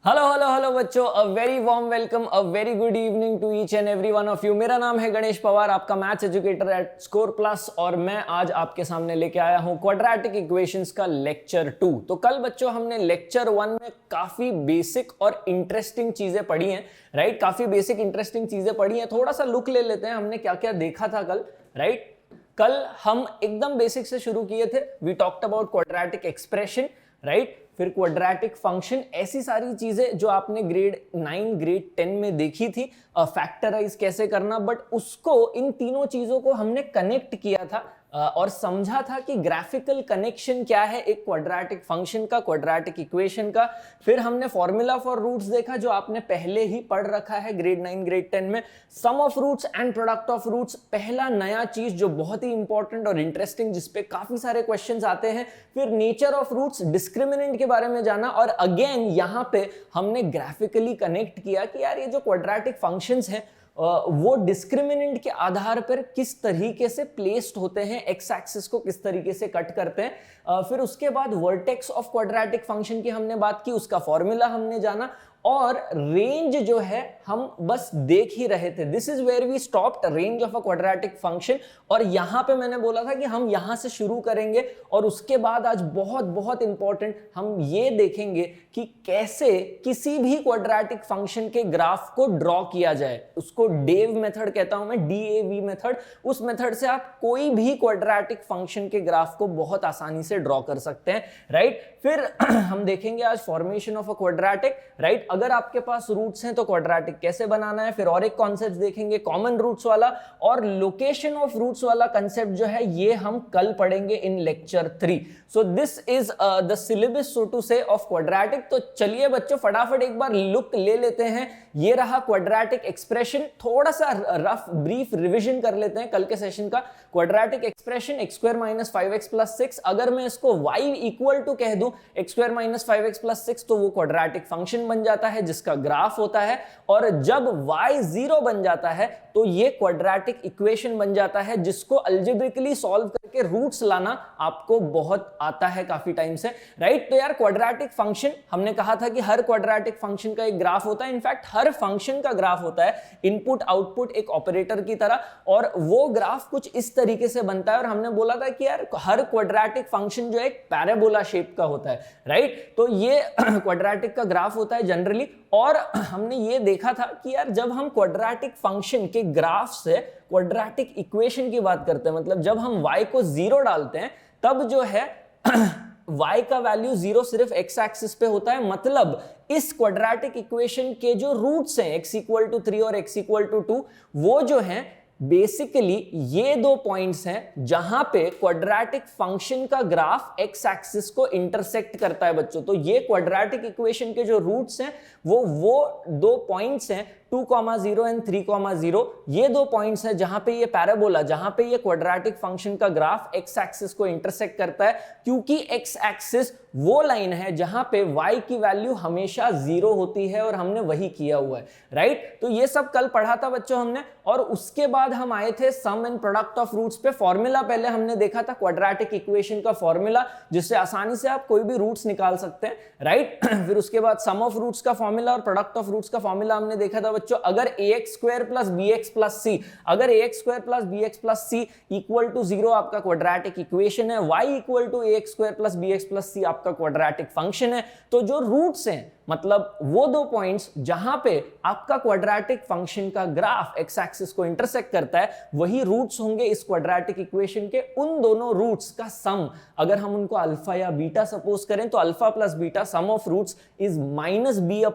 Hello hello hello बच्चों, a very warm welcome, a very good evening to each and every one of you. मेरा नाम है गणेश पवार, आपका maths educator at score plus, और मैं आज आपके सामने लेके आया हूं क्वाड्रेटिक इक्वेशंस का लेक्चर 2। तो कल बच्चों हमने लेक्चर 1 में काफी बेसिक और इंटरेस्टिंग चीजें पढ़ी हैं, राइट। काफी बेसिक इंटरेस्टिंग चीजें पढ़ी हैं। थोड़ा सा लुक ले लेते हैं हमने क्या क्या देखा था कल, राइट। कल हम एकदम बेसिक से शुरू किए थे। We talked about quadratic expression, right. फिर क्वाड्रेटिक फंक्शन, ऐसी सारी चीजें जो आपने ग्रेड 9 ग्रेड 10 में देखी थी, फैक्टराइज कैसे करना, बट उसको इन तीनों चीजों को हमने कनेक्ट किया था और समझा था कि ग्राफिकल कनेक्शन क्या है एक क्वाड्रेटिक फंक्शन का, क्वाड्रेटिक इक्वेशन का। फिर हमने फॉर्मूला फॉर रूट्स देखा जो आपने पहले ही पढ़ रखा है ग्रेड 9 ग्रेड 10 में। Sum of roots and product of roots, पहला नया चीज जो बहुत ही इंपॉर्टेंट और इंटरेस्टिंग, जिसपे काफी सारे क्वेश्चंस आते हैं। फिर नेचर ऑफ रूट्स, डिस्क्रिमिनेंट के बारे में जाना, और अगेन यहां पे हमने ग्राफिकली कनेक्ट किया कि यार ये जो क्वाड्रेटिक फंक्शंस हैं वो डिस्क्रिमिनेंट के आधार पर किस तरीके से प्लेस्ड होते हैं, एक्स एक्सिस को किस तरीके से कट करते हैं। फिर उसके बाद वर्टेक्स ऑफ क्वाड्रेटिक फंक्शन की हमने बात की, उसका फॉर्मूला हमने जाना, और रेंज जो है हम बस देख ही रहे थे। This is where we stopped, range of a quadratic function. और यहां पे मैंने बोला था कि हम यहां से शुरू करेंगे, और उसके बाद आज बहुत बहुत इंपॉर्टेंट हम ये देखेंगे कि कैसे किसी भी क्वाड्रेटिक फंक्शन के ग्राफ को ड्रॉ किया जाए। उसको डेव मेथड कहता हूं मैं, DAV मेथड। उस मेथड से आप कोई भी क्वाड्रेटिक फंक्शन के ग्राफ को बहुत आसानी से ड्रॉ कर सकते हैं, राइट। फिर हम देखेंगे आज formation of a quadratic, right. अगर आपके पास रूट्स हैं तो क्वाड्रेटिक कैसे बनाना है। फिर और एक कॉन्सेप्ट देखेंगे कॉमन रूट्स वाला, और लोकेशन ऑफ रूट्स वाला कंसेप्ट जो है ये हम कल पढ़ेंगे in lecture 3। So this is the syllabus so to say of quadratic. तो चलिए बच्चों फटाफट एक बार लुक ले लेते हैं। ये रहा क्वाड्रेटिक एक्सप्रेशन, थोड़ा सा रफ ब्रीफ रिवीजन कर लेते हैं कल के सेशन का। क्वाड्रेटिक एक्सप्रेशन x² - 5x + 6, अगर मैं इसको y इक्वल टू कह दूं x² - 5x + 6, तो वो क्वाड्रेटिक फंक्शन बन जाता है जिसका ग्राफ होता है। और जब y 0 बन जाता है तो ये क्वाड्रेटिक इक्वेशन बन जाता है, जिसको अलजेब्रिकली सॉल्व करके रूट्स लाना आपको बहुत आता है काफी टाइम से, राइट। तो यार क्वाड्रेटिक फंक्शन, हमने कहा था कि हर क्वाड्रेटिक फंक्शन का एक ग्राफ होता है। इनफैक्ट हर फंक्शन का ग्राफ होता है इनपुट आउटपुट एक ऑपरेटर की तरह, और वो ग्राफ कुछ इस तरीके से बनता है। और हमने बोला था कि यार हर क्वाड्रेटिक फंक्शन जो है एक पैराबोला शेप का होता है, राइट। तो ये क्वाड्रेटिक का ग्राफ होता है जनरली। और हमने ये देखा था कि यार जब हम क्वाड्रेटिक फंक्शन के ग्राफ से क्वाड्रेटिक इक्वेशन की बात करते हैं, मतलब जब हम y को 0 डालते हैं, तब जो है y का वैल्यू 0 सिर्फ x एक्सिस पे होता है। मतलब इस क्वाड्रेटिक इक्वेशन के जो रूट्स हैं x = 3 और x = 2, वो जो हैं बेसिकली ये दो पॉइंट्स हैं जहां पे क्वाड्रेटिक फंक्शन का ग्राफ एक्स एक्सिस को इंटरसेक्ट करता है बच्चों। तो ये क्वाड्रेटिक इक्वेशन के जो रूट्स हैं वो दो पॉइंट्स हैं 2,0 एंड 3,0। ये दो पॉइंट्स हैं जहां पे ये पैराबोला, जहां पे ये क्वाड्रेटिक फंक्शन का ग्राफ एक्स एक्सिस को इंटरसेक्ट करता है, क्योंकि एक्स एक्सिस वो लाइन है जहां पे y की वैल्यू हमेशा 0 होती है, और हमने वही किया हुआ है, राइट। तो ये सब कल पढ़ा था बच्चों हमने। और उसके बाद हम आए थे सम एंड प्रोडक्ट ऑफ रूट्स पे। फॉर्मूला पहले हमने देखा था क्वाड्रेटिक इक्वेशन का फॉर्मूला, जिससे आसानी से आप कोई भी रूट्स निकाल सकते हैं, राइट। फिर उसके बाद सम ऑफ रूट्स का फॉर्मूला और प्रोडक्ट ऑफ रूट्स का फॉर्मूला हमने देखा था बच्चों। अगर ax² + bx + c, अगर ax² + bx + c = 0 आपका क्वाड्रेटिक इक्वेशन है, y = ax² + bx + c आपका क्वाड्रेटिक फंक्शन है, तो जो रूट्स हैं, मतलब वो दो पॉइंट्स जहां पे आपका क्वाड्रेटिक फंक्शन का ग्राफ एक्स एक्सिस को इंटरसेक्ट करता है, वही रूट्स होंगे इस क्वाड्रेटिक इक्वेशन के। उन दोनों रूट्स का सम, अगर हम उनको अल्फा या बीटा सपोज करें, तो alpha + beta sum of roots is -b/a,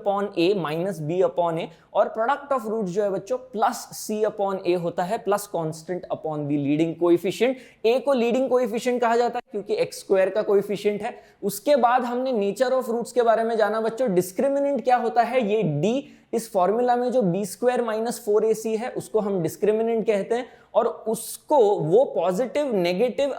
और प्रोडक्ट ऑफ रूट्स जो है बच्चों +c/a होता है, plus constant upon B, leading coefficient. a को लीडिंग कोएफिशिएंट कहा जाता है क्योंकि x² का कोएफिशिएंट है। उसके बाद हमने नेचर ऑफ रूट्स के बारे में जाना बच्चों। डिस्क्रिमिनेंट क्या होता है, ये d, इस फॉर्मूला में जो b² - 4ac है उसको हम डिस्क्रिमिनेंट कहते हैं। और उसको वो पॉजिटिव, नेगेटिव,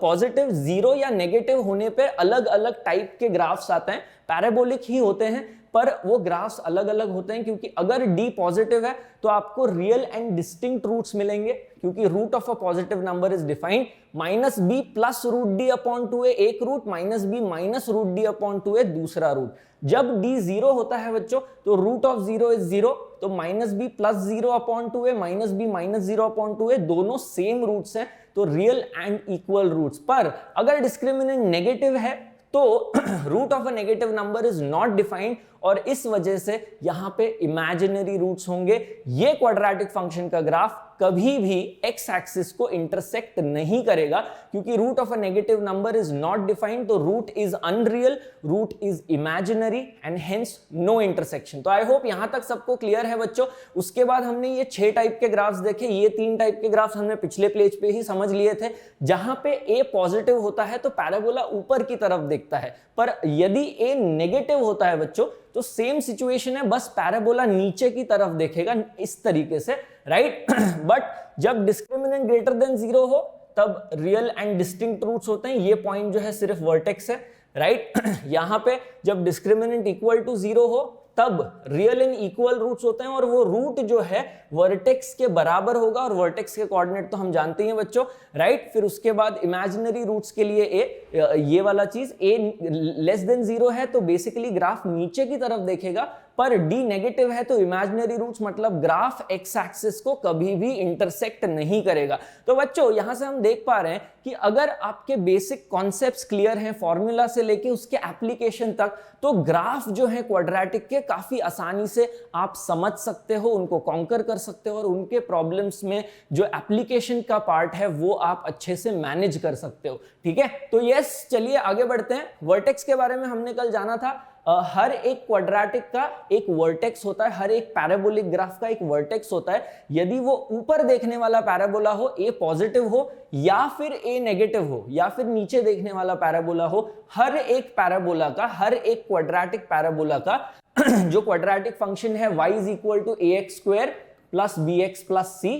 पॉजिटिव 0 या नेगेटिव होने पे अलग अलग टाइप के ग्राफ्स आते हैं, पैराबोलिक ही होते हैं। पर वो ग्राफ्स अलग अलग होते हैं, क्योंकि अगर d पॉजिटिव है तो आपको रियल एंड डिस्टिंक्ट रूट्स मिलेंगे, क्योंकि root of a positive number is defined minus B plus root D upon 2a एक रूट, minus B minus root D upon 2a दूसरा रूट। जब d जीरो होता है बच्चों तो root of zero is zero, तो minus B plus zero upon 2a minus B minus zero upon 2a दोनों सेम रूट्स हैं, तो रियल एंड इक्वल रूट्स। पर अगर डिस्क्रिमिनेंट नेगेटिव है तो root of a negative number is not defined, और इस वजह से यहां पे इमेजिनरी रूट्स होंगे। ये क्वाड्रेटिक फंक्शन का ग्राफ कभी भी एक्स एक्सिस को इंटरसेक्ट नहीं करेगा, क्योंकि root of a negative number is not defined, तो root is unreal, root is imaginary and hence no intersection. तो आई होप यहां तक सबको क्लियर है बच्चों। उसके बाद हमने ये 6 टाइप के ग्राफ्स देखे, ये 3 टाइप के ग्राफ्स हमने पिछले पेज पे ही समझ लिए थे। जहां पे ए पॉजिटिव होता है तो पैराबोला ऊपर की तरफ दिखता है, पर यदि ए नेगेटिव होता है बच्चों तो सेम सिचुएशन है, बस पैराबोला नीचे की तरफ देखेगा इस तरीके से, राइट। बट जब डिस्क्रिमिनेंट ग्रेटर देन 0 हो तब रियल एंड डिस्टिंक्ट रूट्स होते हैं। ये पॉइंट जो है सिर्फ वर्टेक्स है, राइट। यहां पे जब डिस्क्रिमिनेंट इक्वल टू 0 हो तब रियल एंड इक्वल रूट्स होते हैं, और वो रूट जो है वर्टेक्स के बराबर होगा, और वर्टेक्स के कोऑर्डिनेट तो हम जानते हैं बच्चों, राइट। फिर उसके बाद इमेजिनरी रूट्स के लिए ये वाला चीज ए लेस देन 0 है तो बेसिकली ग्राफ नीचे की तरफ देखेगा, पर डी नेगेटिव है तो इमेजिनरी रूट्स मतलब ग्राफ एक्स एक्सिस को कभी भी इंटरसेक्ट नहीं करेगा। तो बच्चों यहां से हम देख पा रहे हैं कि अगर आपके बेसिक कॉन्सेप्ट्स क्लियर हैं फॉर्मूला से लेके उसके एप्लीकेशन तक, तो ग्राफ जो है क्वाड्रेटिक के काफी आसानी से आप समझ सकते हो, उनको कॉन्कर कर सकते हो, और उनके प्रॉब्लम्स में जो एप्लीकेशन का पार्ट है वो आप अच्छे से मैनेज कर सकते हो, ठीक है। तो यस, चलिए आगे बढ़ते हैं। वर्टेक्स के बारे में हमने कल जाना था। हर एक क्वाड्रेटिक का एक वर्टेक्स होता है, हर एक पैराबोलिक ग्राफ का एक वर्टेक्स होता है। यदि वो ऊपर देखने वाला पैराबोला हो, ए पॉजिटिव हो, या फिर ए नेगेटिव हो, या फिर नीचे देखने वाला पैराबोला हो, हर एक पैराबोला का, हर एक क्वाड्रेटिक पैराबोला का जो क्वाड्रेटिक फंक्शन है y is equal to ax square plus bx plus c,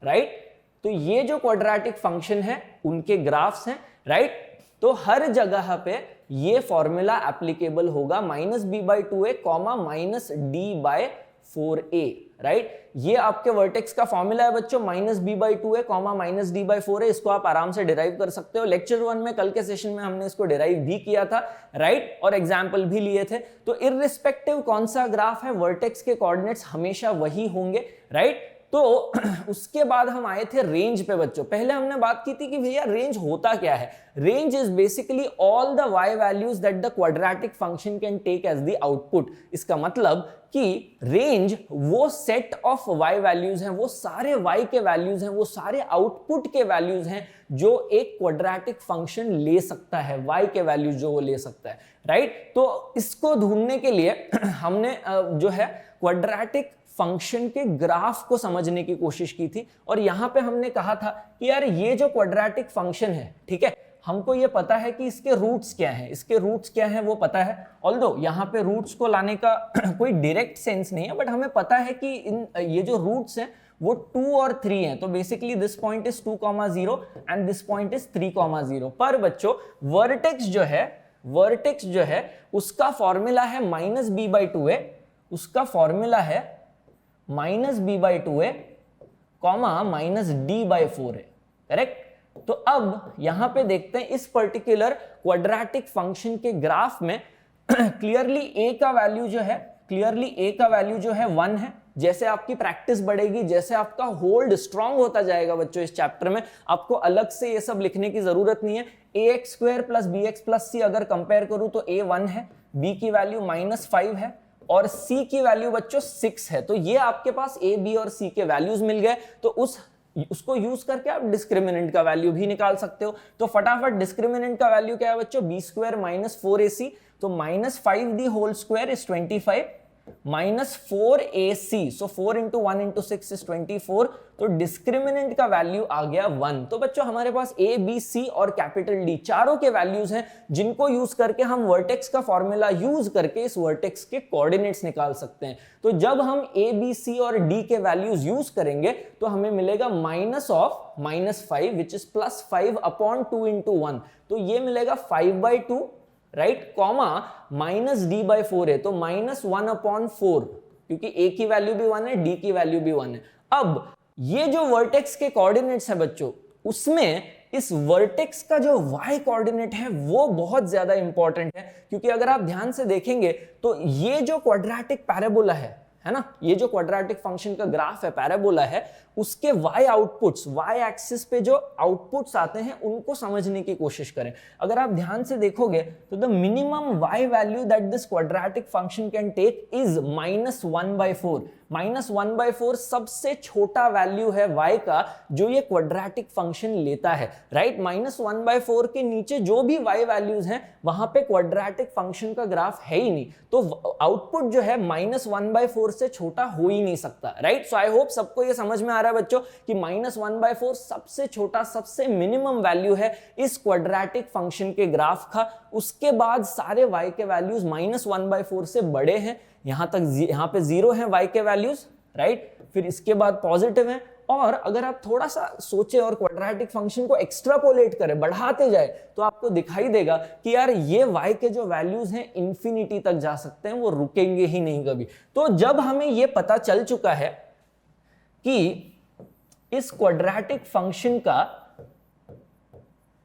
right. तो ये जो क्वाड्रेटिक फंक्शन है उनके ग्राफ्स हैं, राइट। तो हर जगह पे ये फॉर्मूला एप्लीकेबल होगा, minus B by 2a comma minus d by 4a, right. ये आपके वर्टेक्स का फॉर्मूला है बच्चों, minus B by 2a comma minus D by 4a। इसको आप आराम से डिराइव कर सकते हो। लेक्चर 1 में, कल के सेशन में हमने इसको डिराइव भी किया था, राइट, और एग्जाम्पल भी लिए थे। तो इररिस्पेक्टिव कौन सा ग्राफ है, वर्टेक्स के कोऑर्डिनेट्स हमेशा वही होंगे, राइट। तो उसके बाद हम आए थे रेंज पे बच्चों। पहले हमने बात की थी कि भैया रेंज होता क्या है। Range is basically all the y values that the quadratic function can take as the output. इसका मतलब कि रेंज वो सेट ऑफ y वैल्यूज हैं, वो सारे y के वैल्यूज हैं, वो सारे आउटपुट के वैल्यूज हैं जो एक क्वाड्रेटिक फंक्शन ले सकता है, y के वैल्यूज जो वो ले सकता है, राइट। तो इसको ढूंढने के लिए हमने जो है क्वाड्रेटिक फंक्शन के ग्राफ को समझने की कोशिश की थी, और यहां पे हमने कहा था कि यार ये जो क्वाड्रेटिक फंक्शन है, ठीक है, हमको ये पता है कि इसके रूट्स क्या हैं, इसके रूट्स क्या हैं वो पता है। ऑल्दो यहाँ पे रूट्स को लाने का कोई डायरेक्ट सेंस नहीं है, बट हमें पता है कि ये जो रूट्स हैं वो 2 और 3 हैं। तो basically this point is 2,0 and this point is 3,0। पर बच्चों वर्टेक्स जो है उसका फॉर्मूला है माइनस बी बाई 2a, उसका फॉर्मूला है minus B by 2a comma minus D by 4a, correct. तो अब यहां पे देखते हैं इस पर्टिकुलर क्वाड्रेटिक फंक्शन के ग्राफ में क्लियरली a का वैल्यू जो है 1 है। जैसे आपकी प्रैक्टिस बढ़ेगी, जैसे आपका होल्ड स्ट्रांग होता जाएगा बच्चों इस चैप्टर में, आपको अलग से ये सब लिखने की जरूरत नहीं है। ax square plus bx plus c अगर कंपेयर करूं तो a 1 है, b की वैल्यू -5 है, और c की वैल्यू बच्चों 6 है। तो ये आपके पास a, b और c के वैल्यूज मिल गए, तो उसको यूज करके आप डिस्क्रिमिनेंट का वैल्यू भी निकाल सकते हो। तो फटाफट डिस्क्रिमिनेंट का वैल्यू क्या है बच्चों, b स्क्वायर माइनस 4ac, तो -5 the whole square is 25 minus 4ac, so 4 into 1 into 6 is 24। तो डिस्क्रिमिनेंट का वैल्यू आ गया 1। तो बच्चों हमारे पास a, b, c और कैपिटल D चारों के वैल्यूज हैं, जिनको यूज करके हम वर्टेक्स का फॉर्मूला यूज करके इस वर्टेक्स के कोऑर्डिनेट्स निकाल सकते हैं। तो जब हम a, b, c और d के वैल्यूज यूज करेंगे तो हमें मिलेगा minus of -5 which is +5 upon 2 into 1। तो ये मिलेगा 5/2 राइट, कॉमा -d/4 है तो -1/4, क्योंकि a की वैल्यू भी 1 है, d की वैल्यू भी 1 है। अब ये जो वर्टेक्स के कोऑर्डिनेट्स है बच्चों, उसमें इस वर्टेक्स का जो y कोऑर्डिनेट है वो बहुत ज्यादा इंपॉर्टेंट है, क्योंकि अगर आप ध्यान से देखेंगे तो ये जो क्वाड्रेटिक पैराबोला है ना, ये जो क्वाड्रेटिक फंक्शन का ग्राफ है, पैराबोला है, उसके y आउटपुट्स, y एक्सिस पे जो आउटपुट्स आते हैं उनको समझने की कोशिश करें। अगर आप ध्यान से देखोगे तो the minimum y value that this quadratic function can take is -1/4। -1/4 सबसे छोटा वैल्यू है y का जो ये क्वाड्रेटिक फंक्शन लेता है, राइट। -1/4 के नीचे जो भी y वैल्यूज हैं वहां पे क्वाड्रेटिक फंक्शन का ग्राफ है ही नहीं, तो आउटपुट जो है -1/4 से छोटा हो ही नहीं सकता, राइट। सो आई होप सबको ये समझ में आ रहा है बच्चों कि -1/4 सबसे छोटा, सबसे मिनिमम वैल्यू है इस क्वाड्रेटिक फंक्शन के ग्राफ का। उसके बाद सारे y के वैल्यूज -1/4 से बड़े हैं, यहां पे 0 है y के वैल्यूज, राइट। फिर इसके बाद पॉजिटिव है, और अगर आप थोड़ा सा सोचे और क्वाड्रेटिक फंक्शन को एक्स्ट्रापोलेट करें, बढ़ाते जाए, तो आपको दिखाई देगा कि यार ये y के जो वैल्यूज हैं इंफिनिटी तक जा सकते हैं, वो रुकेंगे ही नहीं कभी। तो जब हमें ये पता चल चुका है कि इस क्वाड्रेटिक फंक्शन का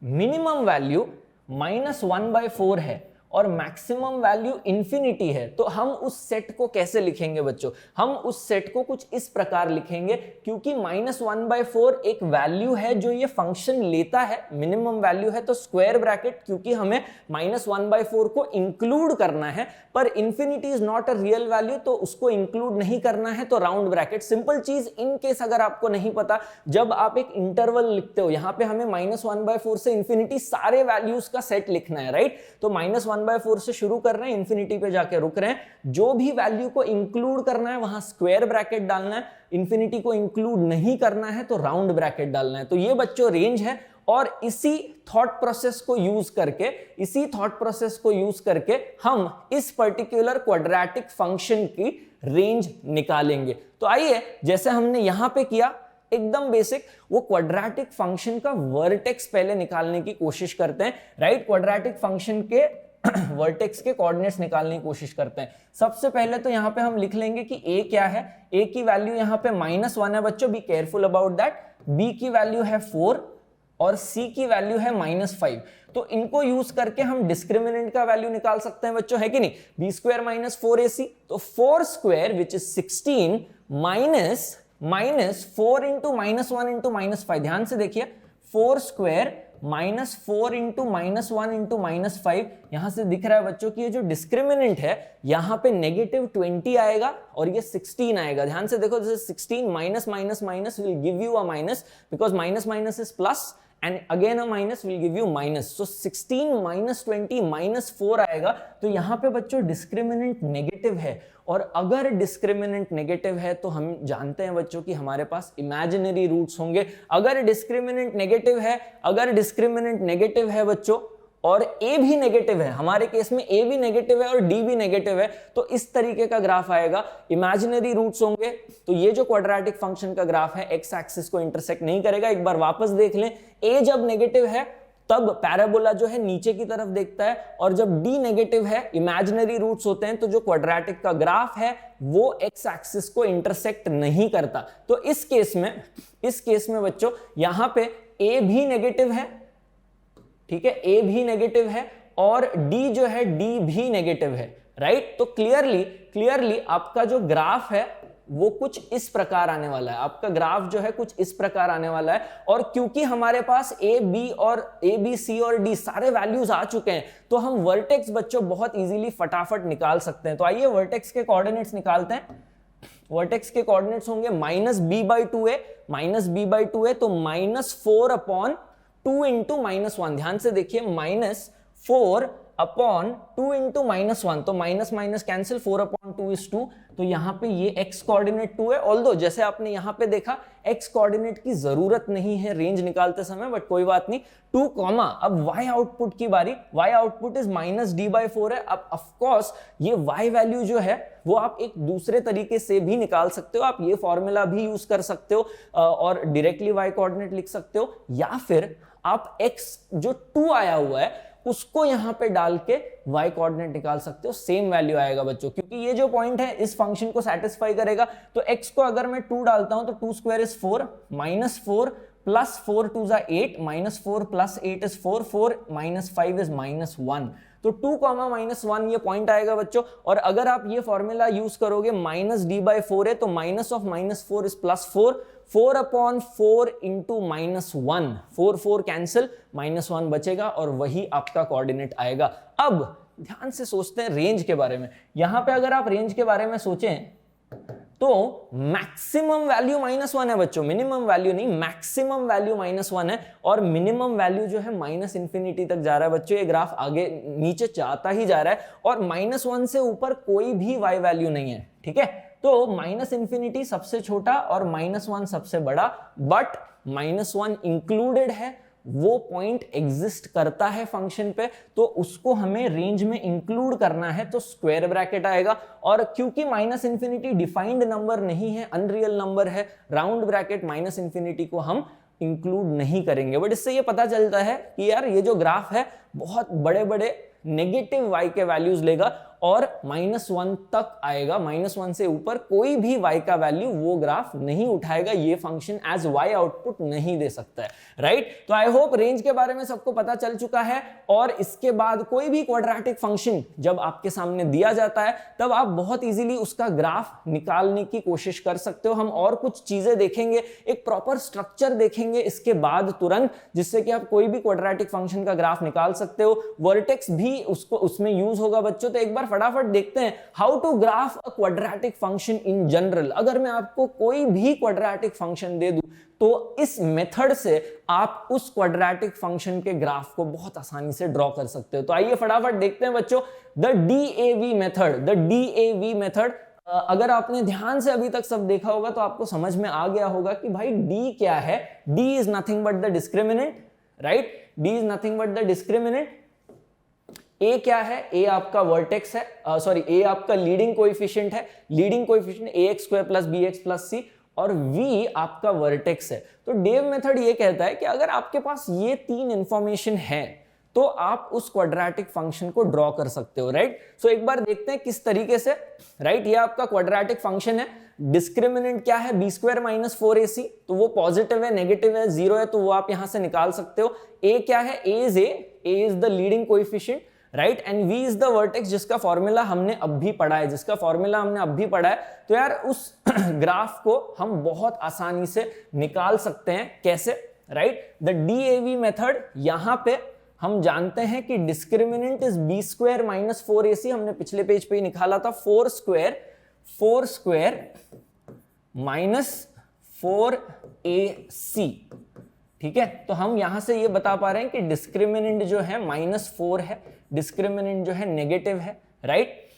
मिनिमम वैल्यू -1/4 है और मैक्सिमम वैल्यू इंफिनिटी है, तो हम उस सेट को कैसे लिखेंगे बच्चों? हम उस सेट को कुछ इस प्रकार लिखेंगे, क्योंकि -1/4 एक वैल्यू है जो ये फंक्शन लेता है, मिनिमम वैल्यू है, तो स्क्वायर ब्रैकेट, क्योंकि हमें -1/4 को इंक्लूड करना है, पर infinity is not a real value, तो उसको इंक्लूड नहीं करना है, तो राउंड ब्रैकेट। सिंपल चीज, इन केस अगर आपको नहीं पता, जब आप एक इंटरवल लिखते हो, यहां पे हमें -1/4 से इंफिनिटी सारे वैल्यूज का सेट लिखना है, राइट। तो -1/4 से शुरू कर रहे हैं, इंफिनिटी पे जाके रुक रहे हैं, जो भी वैल्यू को इंक्लूड करना है वहां स्क्वायर ब्रैकेट डालना है, इंफिनिटी को इंक्लूड नहीं करना है तो राउंड ब्रैकेट डालना है। तो ये बच्चों रेंज है, और इसी थॉट प्रोसेस को यूज करके हम इस पर्टिकुलर क्वाड्रेटिक फंक्शन की रेंज निकालेंगे। तो आइए, जैसे हमने यहां पे किया, एकदम बेसिक, वो क्वाड्रेटिक फंक्शन का वर्टेक्स पहले निकालने की कोशिश करते हैं, राइट। क्वाड्रेटिक फंक्शन के वर्टेक्स के कोऑर्डिनेट्स निकालने की कोशिश करते हैं। सबसे पहले तो यहां पे हम लिख लेंगे कि a क्या है। a की वैल्यू यहां पे -1 है बच्चों, be careful about that. b की वैल्यू है 4 और c की वैल्यू है -5। तो इनको यूज करके हम डिस्क्रिमिनेंट का वैल्यू निकाल सकते हैं बच्चों, है कि नहीं। b² - 4ac, तो 4² which is 16 minus 4 into -1 into -5। ध्यान से देखिए, 4² -4 इंटू -1 इंटू -5, यहां से दिख रहा है बच्चों कि ये जो डिस्क्रिमिनेंट है यहां पे -20 आएगा और ये 16 आएगा। ध्यान से देखो, जैसे 16 minus minus minus will give you a minus, because minus minus is plus and again a minus will give you minus, so 16 minus 20 minus 4 आएगा। तो यहां पे बच्चों डिस्क्रिमिनेंट नेगेटिव है, और अगर डिस्क्रिमिनेंट नेगेटिव है तो हम जानते हैं बच्चों कि हमारे पास इमेजिनरी रूट्स होंगे। अगर डिस्क्रिमिनेंट नेगेटिव है बच्चों, और a भी नेगेटिव है, हमारे केस में a भी नेगेटिव है और d भी नेगेटिव है, तो इस तरीके का ग्राफ आएगा, इमेजिनरी रूट्स होंगे। तो ये जो क्वाड्रेटिक फंक्शन का ग्राफ है x एक्सिस को इंटरसेक्ट नहीं करेगा। एक बार वापस देख लें, a जब नेगेटिव है तब पैराबोला जो है नीचे की तरफ देखता है, और जब d नेगेटिव है, इमेजिनरी रूट्स होते हैं, तो जो क्वाड्रेटिक का ग्राफ है वो x एक्सिस को इंटरसेक्ट नहीं करता। तो इस केस में बच्चों यहां पे a भी नेगेटिव है, ठीक है, a भी नेगेटिव है, और d जो है d भी नेगेटिव है, राइट। तो क्लियरली आपका जो ग्राफ है वो कुछ इस प्रकार आने वाला है, आपका ग्राफ जो है कुछ इस प्रकार आने वाला है। और क्योंकि हमारे पास a b c और d सारे वैल्यूज आ चुके हैं, तो हम वर्टेक्स बच्चों बहुत इजीली फटाफट निकाल सकते हैं। तो आइए वर्टेक्स के कोऑर्डिनेट्स निकालते हैं। वर्टेक्स के कोऑर्डिनेट्स होंगे -b/2a, तो -4/2 इंटू -1। ध्यान से देखिए, -4/2 इंटू -1, तो माइनस माइनस कैंसिल, 4/2 इज 2। तो यहां पे ये x कोऑर्डिनेट 2 है, ऑल्दो जैसे आपने यहां पे देखा x कोऑर्डिनेट की जरूरत नहीं है रेंज निकालते समय, बट कोई बात नहीं। 2 कॉमा, अब y आउटपुट की बारी। y आउटपुट इज -d/4 है। अब ऑफ कोर्स ये y वैल्यू जो है वो आप एक दूसरे तरीके से भी निकाल सकते हो, आप ये फॉर्मूला भी यूज कर सकते हो और डायरेक्टली y कोऑर्डिनेट लिख सकते हो, या फिर आप x जो 2 आया हुआ है उसको यहां पे डाल के y कोऑर्डिनेट निकाल सकते हो, सेम वैल्यू आएगा बच्चों, क्योंकि ये जो पॉइंट है इस फंक्शन को सेटिस्फाई करेगा। तो x को अगर मैं 2 डालता हूं तो 2 स्क्वायर इज 4, -4 प्लस 4 2 जा 8, -4 प्लस 8 इज 4, 4 माइनस 5 इज -1। तो 2, -1 ये पॉइंट आएगा बच्चों। और अगर आप ये फॉर्मूला यूज करोगे, -d/4 है तो minus of -4 is +4, 4/4 into -1, 4 4 cancel, -1 बचेगा और वही आपका कोऑर्डिनेट आएगा। अब ध्यान से सोचते हैं रेंज के बारे में। यहां पे अगर आप रेंज के बारे में सोचें तो मैक्सिमम वैल्यू -1 है बच्चों, मिनिमम वैल्यू नहीं, मैक्सिमम वैल्यू -1 है और मिनिमम वैल्यू जो है -इन्फिनिटी तक जा रहा है बच्चों। ये ग्राफ आगे नीचे जाता ही जा रहा है और -1 से ऊपर कोई भी y वैल्यू नहीं है, ठीक है। तो -इन्फिनिटी सबसे छोटा और -1 सबसे बड़ा, बट -1 इंक्लूडेड है, वो पॉइंट एग्जिस्ट करता है फंक्शन पे, तो उसको हमें रेंज में इंक्लूड करना है, तो स्क्वायर ब्रैकेट आएगा। और क्योंकि -इन्फिनिटी डिफाइंड नंबर नहीं है, अनरियल नंबर है, राउंड ब्रैकेट -इन्फिनिटी को हम इंक्लूड नहीं करेंगे। बट इससे ये पता चलता है कि यार ये जो ग्राफ है बहुत बड़े बड़े नेगेटिव y के वैल्यूज लेगा और -1 तक आएगा, -1 से ऊपर कोई भी y का वैल्यू वो ग्राफ नहीं उठाएगा, ये फंक्शन एज y आउटपुट नहीं दे सकता है, राइट। तो आई होप रेंज के बारे में सबको पता चल चुका है। और इसके बाद कोई भी क्वाड्रेटिक फंक्शन जब आपके सामने दिया जाता है तब आप बहुत इजीली उसका ग्राफ निकालने की कोशिश कर सकते हो। हम और कुछ चीजें देखेंगे, एक प्रॉपर स्ट्रक्चर देखेंगे इसके बाद तुरंत, जिससे कि आप कोई भी क्वाड्रेटिक फंक्शन का ग्राफ निकाल सकते हो। वर्टेक्स भी उसको उसमें यूज होगा बच्चों। तो एक बार फटाफट देखते हैं how to graph a quadratic function in general. अगर मैं आपको कोई भी क्वाड्रेटिक फंक्शन दे दूं तो इस मेथड से आप उस क्वाड्रेटिक फंक्शन के ग्राफ को बहुत आसानी से ड्रॉ कर सकते हो। तो आइए फटाफट देखते हैं बच्चों the DAV method. The DAV method, अगर आपने ध्यान से अभी तक सब देखा होगा तो आपको समझ में आ गया होगा कि भाई D क्या है। D is nothing but the discriminant, right. D is nothing but the discriminant. A क्या है? A आपका वर्टेक्स है, सॉरी A आपका लीडिंग कोएफिशिएंट है, leading coefficient ax² + bx + c, और V आपका वर्टेक्स है। तो डेव मेथड ये कहता है कि अगर आपके पास ये 3 इंफॉर्मेशन है तो आप उस क्वाड्रेटिक फंक्शन को ड्रॉ कर सकते हो, राइट। सो एक बार देखते हैं किस तरीके से, राइट। ये आपका क्वाड्रेटिक फंक्शन है, डिस्क्रिमिनेंट क्या है? b² - 4ac, तो वो पॉजिटिव है, नेगेटिव है, 0 है, तो वो आप यहां से निकाल सकते हो। A क्या है? A is the leading coefficient, right, and V is the vertex, जिसका फॉर्मूला हमने अब भी पढ़ा है, तो यार उस ग्राफ को हम बहुत आसानी से निकाल सकते हैं। कैसे? राइट, द DAV मेथड, यहां पे हम जानते हैं कि डिस्क्रिमिनेंट इज b² - 4ac, हमने पिछले पेज पे ही निकाला था, 4² - 4ac, ठीक है। तो हम यहां से ये बता पा रहे हैं कि डिस्क्रिमिनेंट जो है -4 है, डिस्क्रिमिनेंट जो है नेगेटिव है, राइट।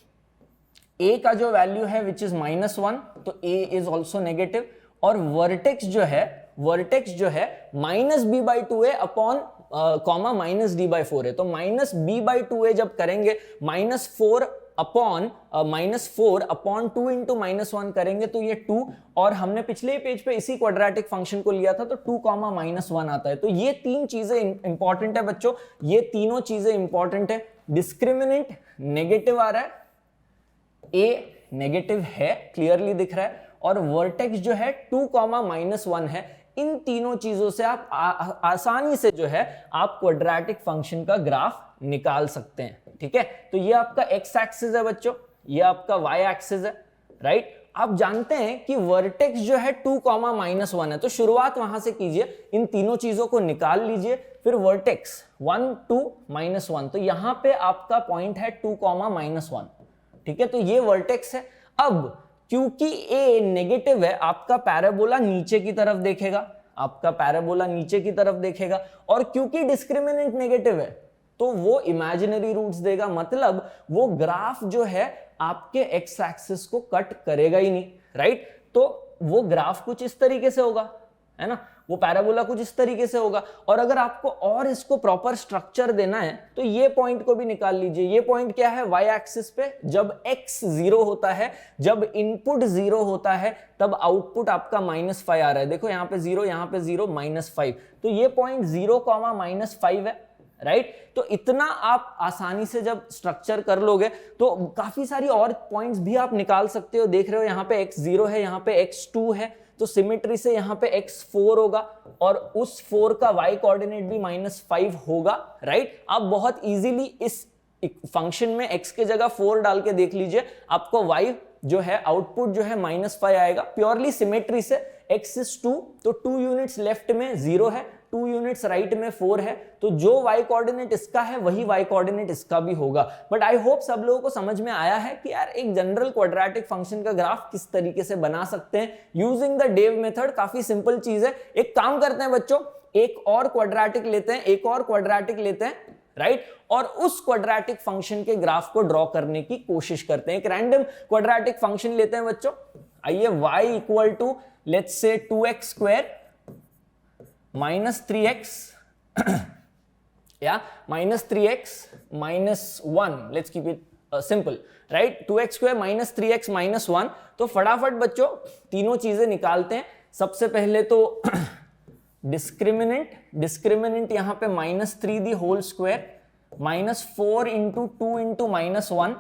A का जो वैल्यू है विच इज -1, तो A इज ऑल्सो नेगेटिव, और वर्टेक्स जो है -b/2a अपॉन कॉमा -d/4 है। तो -b/2a जब करेंगे, -4 अपॉन 2 इंटू -1 करेंगे तो ये 2, और हमने पिछले पेज पे इसी क्वाड्रेटिक फंक्शन को लिया था तो 2, -1 आता है। तो ये 3 चीजें इंपॉर्टेंट है बच्चों, ये तीनों चीजें इंपॉर्टेंट है। डिस्क्रिमिनेंट नेगेटिव आ रहा है, A नेगेटिव है, क्लियरली दिख रहा है, और वर्टेक्स जो है 2, -1 है। इन तीनों चीजों से आप आसानी से जो है आप क्वाड्रेटिक फंक्शन का ग्राफ निकाल सकते हैं, ठीक है। तो ये आपका x एक्सिस है बच्चों, ये आपका y एक्सिस है, राइट। आप जानते हैं कि वर्टेक्स जो है 2, -1 है, तो शुरुआत वहां से कीजिए, इन तीनों चीजों को निकाल लीजिए, फिर वर्टेक्स 1, 2, -1, तो यहां पे आपका पॉइंट है 2, -1, ठीक है। तो ये वर्टेक्स है। अब क्योंकि A नेगेटिव है, आपका पैराबोला नीचे की तरफ देखेगा, और क्योंकि डिस्क्रिमिनेंट नेगेटिव है तो वो इमेजिनरी रूट्स देगा, मतलब वो ग्राफ जो है आपके एक्स एक्सिस को कट करेगा ही नहीं, राइट। तो वो ग्राफ कुछ इस तरीके से होगा, है ना, वो पैराबोला कुछ इस तरीके से होगा। और अगर आपको और इसको प्रॉपर स्ट्रक्चर देना है तो ये पॉइंट को भी निकाल लीजिए। ये पॉइंट क्या है? y एक्सिस पे, जब x 0 होता है, जब इनपुट 0 होता है, तब आउटपुट आपका -5 आ रहा है। देखो यहाँ पे 0, यहाँ पे 0, -5, तो ये पॉइंट 0, -5 है, राइट। तो इतना आप आसानी से जब स्ट्रक्चर कर लोगे तो काफी सारी और पॉइंट्स भी आप निकाल सकते हो। देख रहे हो यहाँ पे x0 है, यहाँ पे x2 है, तो सिमेट्री से यहाँ पे x4 होगा और उस 4 का y कोऑर्डिनेट भी -5 होगा, राइट। आप बहुत इजीली इस फंक्शन में x के जगह 4 डाल के देख लीजिए, आपको y जो है आउटपुट जो है -5 आएगा। प्योरली सिमेट्री से x is 2, तो 2 यूनिट्स लेफ्ट में 0 है, 2 यूनिट्स राइट में 4 है, तो जो y कोऑर्डिनेट इसका है वही y कोऑर्डिनेट इसका भी होगा। बट आई होप सब लोगों को समझ में आया है कि यार एक जनरल क्वाड्रेटिक फंक्शन का ग्राफ किस तरीके से बना सकते हैं यूजिंग द डेव मेथड। काफी सिंपल चीज है। एक काम करते हैं बच्चों, एक और क्वाड्रेटिक लेते हैं, राइट, और उस क्वाड्रेटिक फंक्शन के ग्राफ को ड्रॉ करने की कोशिश करते हैं। एक रैंडम क्वाड्रेटिक फंक्शन लेते हैं बच्चों। आइए, y equal to let's say 2x square minus 3x या minus 3x minus 1, let's keep it simple, right. 2x square minus 3x minus 1। तो फटाफट बच्चों तीनों चीजें निकालते हैं। सबसे पहले तो डिस्क्रिमिनेंट यहां पे -3 the whole square -4 into 2 into -1,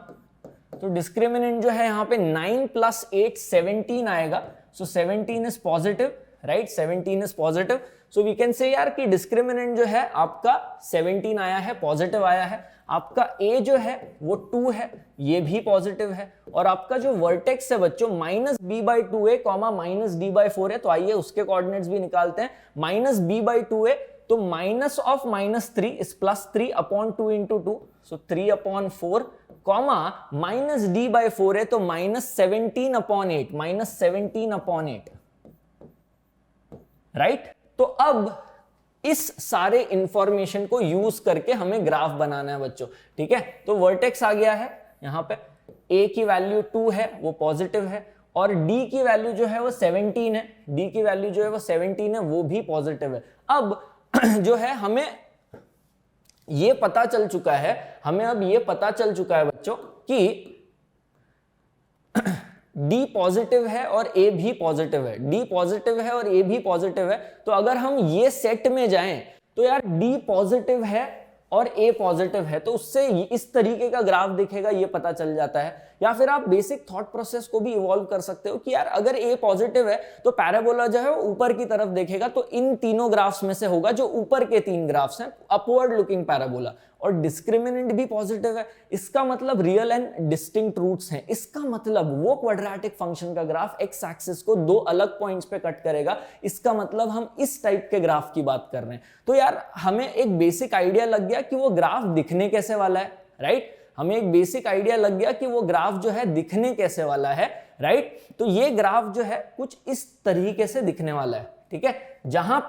तो डिस्क्रिमिनेंट जो है यहाँ पे 9 + 8 17 आएगा। So 17 is positive, right, 17 is positive. So we can say यार कि डिस्क्रिमिनेंट जो है आपका 17 आया है, पॉजिटिव आया है। आपका a जो है वो 2 है, ये भी पॉजिटिव है। और आपका जो वर्टेक्स है बच्चों -b/2a, -d/4 है, तो आइए उसके कोऑर्डिनेट्स भी निकालते हैं। -b/2a, तो minus of -3 is +3 upon 2 into 2, so 3/4, comma -d/4 है तो -17/8, -17/8, राइट। तो अब इस सारे इंफॉर्मेशन को यूज करके हमें ग्राफ बनाना है बच्चों, ठीक है। तो वर्टेक्स आ गया है यहां पे, a की वैल्यू 2 है वो पॉजिटिव है, और d की वैल्यू जो है वो 17 है, d की वैल्यू जो है वो 17 है, वो भी पॉजिटिव है। अब जो है हमें ये पता चल चुका है बच्चों कि D पॉजिटिव है और A भी पॉजिटिव है, D पॉजिटिव है और A भी पॉजिटिव है। तो अगर हम ये सेट में जाएं तो यार D पॉजिटिव है और A पॉजिटिव है, तो उससे इस तरीके का ग्राफ दिखेगा, ये पता चल जाता है। या फिर आप बेसिक थॉट प्रोसेस को भी इवॉल्व कर सकते हो कि यार अगर A पॉजिटिव है तो पैराबोला जो है वो ऊपर की तरफ देखेगा, तो इन तीनों ग्राफ्स में से होगा जो ऊपर के 3 ग्राफ्स हैं, अपवर्ड लुकिंग पैराबोला। और डिस्क्रिमिनेंट भी पॉजिटिव है, इसका मतलब रियल एंड डिस्टिंक्ट रूट्स हैं। इसका मतलब वो क्वाड्रेटिक फंक्शन का ग्राफ एक्स एक्सिस को 2 अलग पॉइंट्स पे कट करेगा। इसका मतलब हम इस टाइप के ग्राफ की बात कर रहे हैं। तो यार हमें एक बेसिक आइडिया लग गया कि वो ग्राफ दिखने कैसे वाला है, राइट। हमें एक बेसिक आइडिया लग गया कि वो ग्राफ जो है दिखने कैसे वाला है, राइट। तो ये ग्राफ जो है कुछ इस तरीके से दिखने वाला है, ठीक है। जहां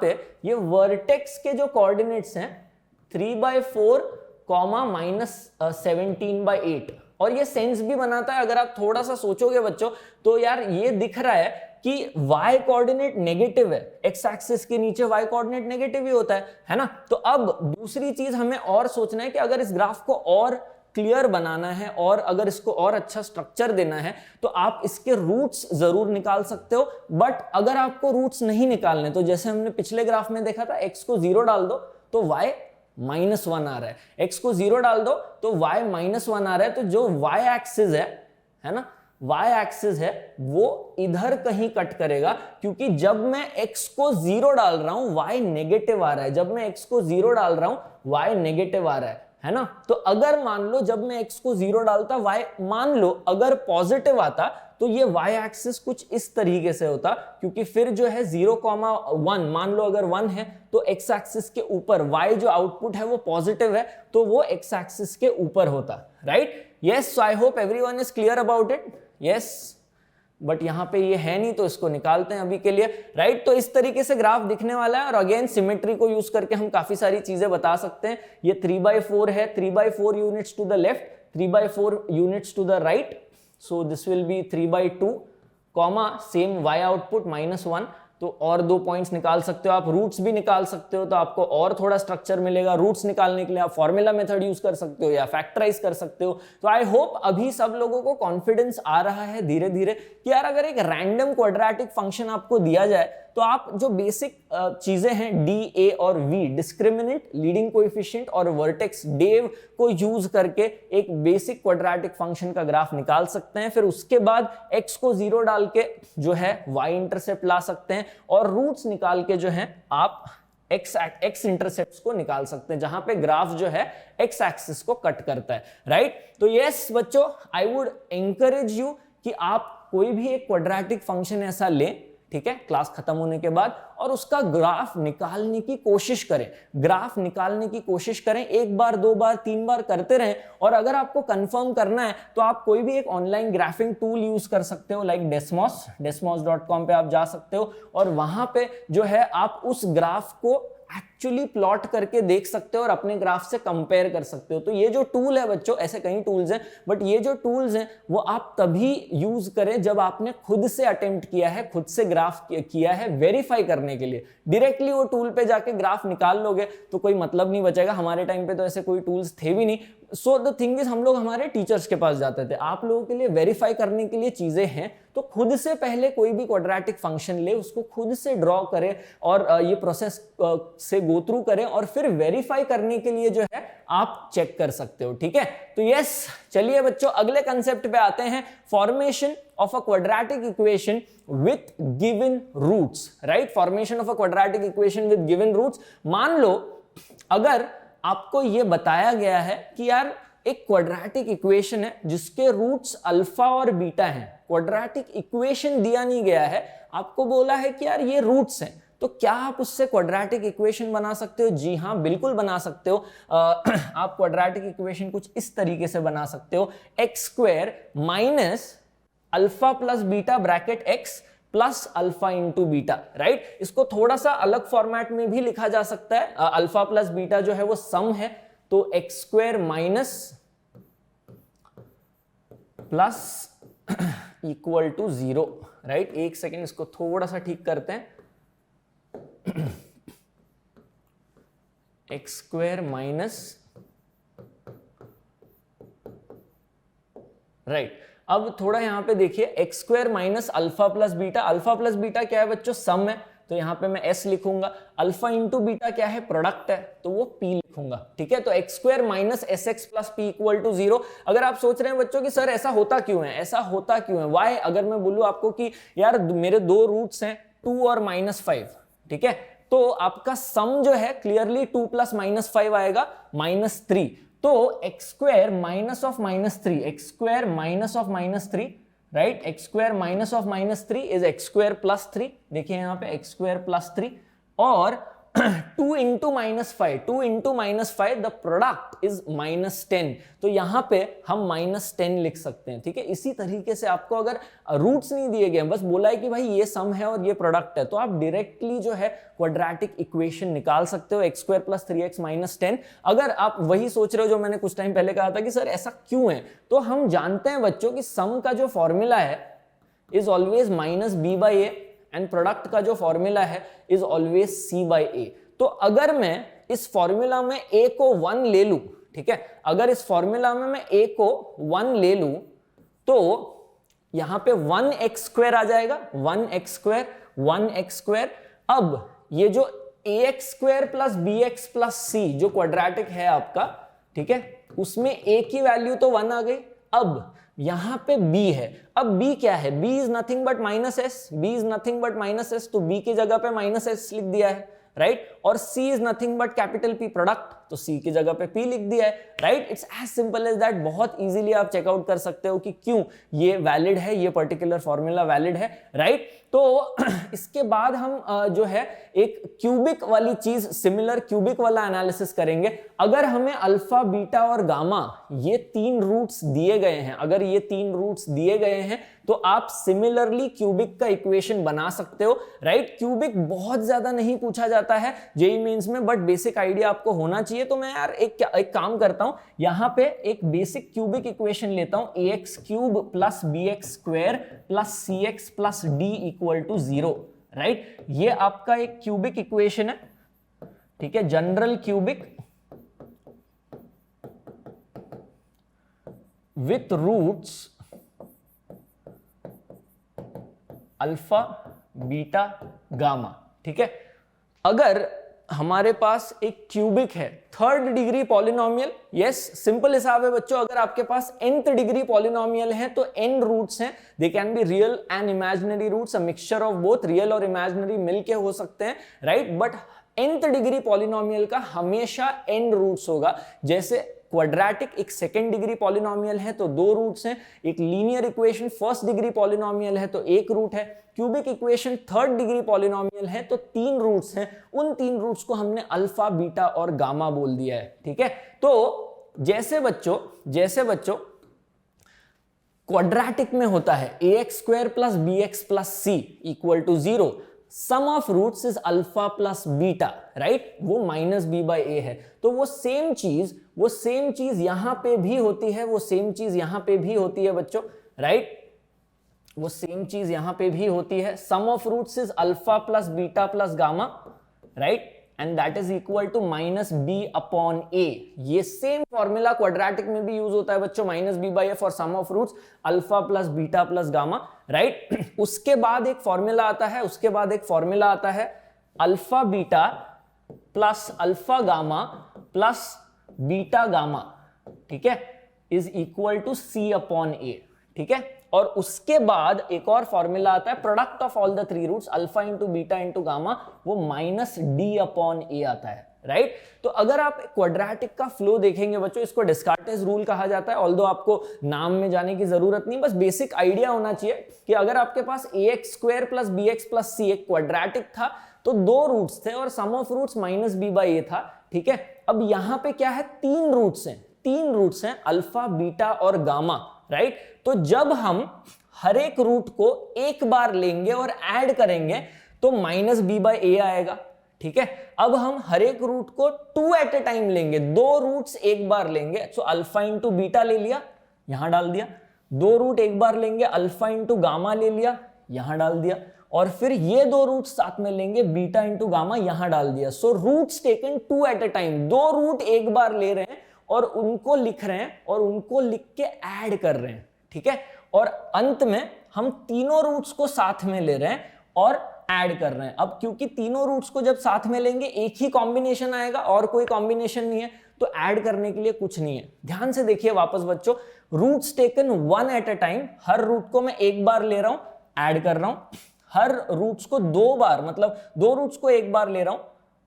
पे ये वर्टेक्स के जो कोऑर्डिनेट्स हैं 3/4, -17/8, और ये सेंस भी बनाता है। अगर आप थोड़ा सा सोचोगे बच्चों तो यार ये दिख रहा है कि y कोऑर्डिनेट नेगेटिव है, x एक्सिस के नीचे y कोऑर्डिनेट नेगेटिव ही होता है ना। तो अब दूसरी चीज हमें और सोचना है कि अगर इस ग्राफ को और क्लियर बनाना है और अगर इसको और अच्छा स्ट्रक्चर देना है तो आप इसके रूट्स जरूर निकाल सकते हो। बट अगर आपको रूट्स नहीं निकालने, तो जैसे हमने पिछले ग्राफ में देखा था, x को 0 डाल दो तो y -1 आ रहा है, x को 0 डाल दो तो y -1 आ रहा है। तो जो y एक्सिस है ना, y एक्सिस है वो इधर कहीं कट करेगा, क्योंकि जब मैं x को 0 डाल रहा हूं y नेगेटिव आ रहा है, जब मैं x को 0 डाल रहा हूं y नेगेटिव आ रहा है ना। तो अगर मान लो जब मैं x को 0 डालता y मान लो अगर पॉजिटिव आता तो ये y एक्सिस कुछ इस तरीके से होता, क्योंकि फिर जो है 0,1 मान लो अगर 1 है तो x एक्सिस के ऊपर y जो आउटपुट है वो पॉजिटिव है तो वो x एक्सिस के ऊपर होता, right. Yes, so I hope everyone is clear about it. Yes, but यहां पे ये है नहीं तो इसको निकालते हैं अभी के लिए, राइट। तो इस तरीके से ग्राफ दिखने वाला है, और अगेन सिमेट्री को यूज करके हम काफी सारी चीजें बता सकते हैं। ये 3/4 है, 3/4 units to the left, 3/4 units to the right, so this will be 3/2, comma same y output -1। तो और 2 पॉइंट्स निकाल सकते हो आप, रूट्स भी निकाल सकते हो, तो आपको और थोड़ा स्ट्रक्चर मिलेगा। रूट्स निकालने के लिए आप फॉर्मूला मेथड यूज कर सकते हो या फैक्टराइज कर सकते हो। तो आई होप अभी सब लोगों को कॉन्फिडेंस आ रहा है धीरे धीरे कि यार अगर एक रैंडम क्वाड्रेटिक फंक्शन आपको दिया जाए तो आप जो बेसिक चीजें हैं डी, ए और वी, डिस्क्रिमिनेंट, लीडिंग कोएफिशिएंट और वर्टेक्स डेव को यूज करके एक बेसिक क्वाड्रेटिक फंक्शन का ग्राफ निकाल सकते हैं। फिर उसके बाद x को 0 डाल के जो है y इंटरसेप्ट ला सकते हैं और रूट्स निकाल के जो है आप x इंटरसेप्ट्स को निकाल सकते हैं, जहां पे ग्राफ जो है x एक्सिस को कट करता है, राइट। तो यस बच्चों, आई वुड एंकरेज यू कि आप कोई भी एक क्वाड्रेटिक फंक्शन ऐसा लें, ठीक है, क्लास खत्म होने के बाद, और उसका ग्राफ निकालने की कोशिश करें। ग्राफ निकालने की कोशिश करें, एक बार, दो बार, तीन बार करते रहें। और अगर आपको कंफर्म करना है तो आप कोई भी एक ऑनलाइन ग्राफिंग टूल यूज कर सकते हो, लाइक desmos.com पे आप जा सकते हो और वहां पे जो है आप उस ग्राफ को एक्चुअली प्लॉट करके देख सकते हो और अपने ग्राफ से कंपेयर कर सकते हो। तो ये जो टूल है बच्चों, ऐसे कई टूल्स हैं, बट ये जो टूल्स हैं वो आप तभी यूज करें जब आपने खुद से अटेम्प्ट किया है, खुद से ग्राफ किया है वेरीफाई करने के लिए। डायरेक्टली वो टूल पे जाके ग्राफ निकाल लोगे तो कोई मतलब नहीं बचेगा। हमारे टाइम पे तो ऐसे कोई टूल्स थे भी नहीं। सो द थिंग इज, हम लोग हमारे टीचर्स के पास जाते थे। आप लोगों के लिए वेरीफाई करने के लिए चीजें हैं, तो खुद से पहले कोई भी क्वाड्रेटिक फंक्शन ले, उसको खुद से ड्रॉ करें और ये प्रोसेस से गो थ्रू करें और फिर वेरीफाई करने के लिए जो है आप चेक कर सकते हो, ठीक है। तो यस, चलिए बच्चों अगले कंसेप्ट पे आते हैं, formation of a quadratic equation with given roots, right. Formation of a quadratic equation with given roots. मान लो अगर आपको यह बताया गया है कि यार एक क्वाड्रेटिक इक्वेशन है जिसके रूट्स अल्फा और बीटा हैं। क्वाड्रेटिक इक्वेशन दिया नहीं गया है, आपको बोला है कि यार ये रूट्स हैं, तो क्या आप उससे क्वाड्रेटिक इक्वेशन बना सकते हो? जी हाँ, बिल्कुल बना सकते हो। आप क्वाड्रेटिक इक्वेशन कुछ इस तरीके से बना सकते हो, x square minus alpha plus beta bracket x plus alpha into beta, right. इसको थोड़ा सा अलग फॉर्मेट में भी लिखा जा सकता है। अल्फा प्लस बीटा जो है वो सम है, तो x square minus plus equal to 0, right. एक सेकेंड, इसको थोड़ा सा ठीक करते हैं। X square minus, right. अब थोड़ा यहां पे देखिए, x square minus alpha plus beta. Alpha plus beta क्या है बच्चों? सम है, तो यहां पे मैं एस लिखूंगा। अल्फा इंटू बीटा क्या है? प्रोडक्ट है, तो वो पी लिखूंगा, ठीक है। तो x square minus s x plus p equal to 0। अगर आप सोच रहे हैं बच्चों कि सर ऐसा होता क्यों है, ऐसा होता क्यों है, वाई, अगर मैं बोलूं आपको कि यार मेरे दो रूट्स हैं 2 और -5, ठीक है, तो आपका सम जो है क्लियरली 2 प्लस -5 आएगा -3। तो x square minus of -3, x square minus of -3, right. X square minus of -3 is x square plus 3। देखिए यहां पे एक्स स्क्वायर प्लस 3 और 2 into -5, 2 into -5 the product is -10। तो यहां पे हम -10 लिख सकते हैं, ठीक है। इसी तरीके से आपको अगर रूट्स नहीं दिए गए, बस बोला है कि भाई ये सम है और ये प्रोडक्ट है, तो आप डायरेक्टली जो है क्वाड्रेटिक इक्वेशन निकाल सकते हो, एक्स स्क्वायर प्लस 3x -10। अगर आप वही सोच रहे हो जो मैंने कुछ टाइम पहले कहा था कि सर ऐसा क्यों है, तो हम जानते हैं बच्चों कि सम का जो फॉर्मूला है is always -b/a and product का जो फॉर्मूला है इज ऑलवेज c/a। तो अगर मैं इस फॉर्मूला में a को 1 ले लूं, ठीक है, अगर इस फॉर्मूला में मैं a को 1 ले लूं तो यहां पे 1x स्क्वायर आ जाएगा, 1x स्क्वायर, 1x स्क्वायर। अब ये जो ax square plus bx plus c जो क्वाड्रेटिक है आपका, ठीक है, उसमें a की वैल्यू तो 1 आ गई। अब यहां पे b है, अब b क्या है? b is nothing but -s, b is nothing but -s, तो b की जगह पे -s लिख दिया है, राइट। और c is nothing but capital P product, तो c की जगह पे p लिख दिया है, right. It's as simple as that. बहुत इजीली आप चेकआउट कर सकते हो कि क्यों ये वैलिड है, ये पर्टिकुलर फॉर्मूला वैलिड है, राइट। तो इसके बाद हम जो है एक क्यूबिक वाली चीज, सिमिलर क्यूबिक वाला एनालिसिस करेंगे। अगर हमें अल्फा, बीटा और गामा ये 3 रूट्स दिए गए हैं, अगर ये 3 रूट्स दिए गए हैं तो आप सिमिलरली क्यूबिक का इक्वेशन बना सकते हो, राइट। क्यूबिक बहुत ज्यादा नहीं पूछा जाता है जेईई मेंस में, बट बेसिक आइडिया आपको होना चाहिए। तो मैं यार एक काम करता हूं, यहां पे एक बेसिक क्यूबिक इक्वेशन लेता हूं, ax cube plus bx square plus cx plus d equal to 0, right. ये आपका एक क्यूबिक इक्वेशन है, ठीक है, general cubic with roots alpha, beta, gamma, ठीक है। अगर हमारे पास एक क्यूबिक है, थर्ड डिग्री पॉलिनोमियल, यस सिंपल हिसाब है बच्चों, अगर आपके पास nth डिग्री पॉलिनोमियल है तो n रूट्स हैं, they can be real and imaginary roots, a mixture of both, real और इमेजिनरी मिलके हो सकते हैं, right, but nth degree polynomial का हमेशा n रूट्स होगा। जैसे क्वाड्रेटिक एक सेकेंड डिग्री पॉलिनोमियल है तो दो रूट्स हैं, एक linear equation first degree polynomial है तो एक रूट है, cubic equation third degree polynomial है तो तीन रूट्स हैं, उन तीन रूट्स को हमने अल्फा बीटा और गामा बोल दिया है, ठीक है। तो जैसे बच्चों क्वाड्रेटिक में होता है ax² plus bx plus c equal to 0, sum of roots is alpha plus beta, right, वो माइनस बी बाई ए है। तो वो सेम चीज यहां पे भी होती है, वो सेम चीज यहां पे भी होती है बच्चों, राइट, वो सेम चीज यहां पे भी होती है, sum of roots is alpha plus beta plus gamma, right, and that is equal to minus B upon A. ये सेम फॉर्मूला क्वाड्रेटिक में भी यूज होता है बच्चों, minus B by A for sum of roots alpha plus beta plus gamma, right. उसके बाद एक formula आता है, alpha beta plus alpha gamma plus beta gamma, ठीक है, is equal to C upon A, ठीक है। और उसके बाद एक और फॉर्मूला आता है, product of all the three roots alpha into beta into gamma, वो माइनस डी अपॉन ए आता है, राइट। तो अगर आप क्वाड्रेटिक का फ्लो देखेंगे बच्चों, इसको डिस्कार्टेस रूल कहा जाता है, ऑल्दो आपको नाम में जाने की जरूरत नहीं, बस बेसिक आइडिया होना चाहिए कि अगर आपके पास ax² plus bx plus c एक क्वाड्रेटिक था तो दो रूट्स थे और sum of roots minus B by A था, ठीक है। अब यहां पे क्या है, तीन रूट्स हैं अल्फा बीटा और गामा, राइट। तो जब हम हर एक रूट को एक बार लेंगे और ऐड करेंगे तो माइनस बी बाई ए आएगा, ठीक है। अब हम हर एक रूट को 2 एट ए टाइम लेंगे, दो रूट्स एक बार लेंगे, तो अल्फा इंटू बीटा ले लिया, यहां डाल दिया, दो रूट एक बार लेंगे, अल्फा इंटू गामा ले लिया, यहां डाल दिया, और फिर ये दो रूट्स साथ में लेंगे, बीटा इंटू गामा, यहां डाल दिया। So roots taken 2 at a time, दो रूट एक बार ले रहे हैं और उनको लिख रहे हैं और उनको लिख के ऐड कर रहे हैं, ठीक है। और अंत में हम तीनों रूट्स को साथ में ले रहे हैं और ऐड कर रहे हैं। अब क्योंकि तीनों रूट्स को जब साथ में लेंगे एक ही कॉम्बिनेशन आएगा और कोई कॉम्बिनेशन नहीं है, तो ऐड करने के लिए कुछ नहीं है। ध्यान से देखिए वापस बच्चों, roots taken 1 at a time, हर रूट को मैं एक बार ले रहा हूं, ऐड कर रहा हूं, हर रूट्स को दो बार, मतलब दो रूट्स को एक बार ले रहा हूं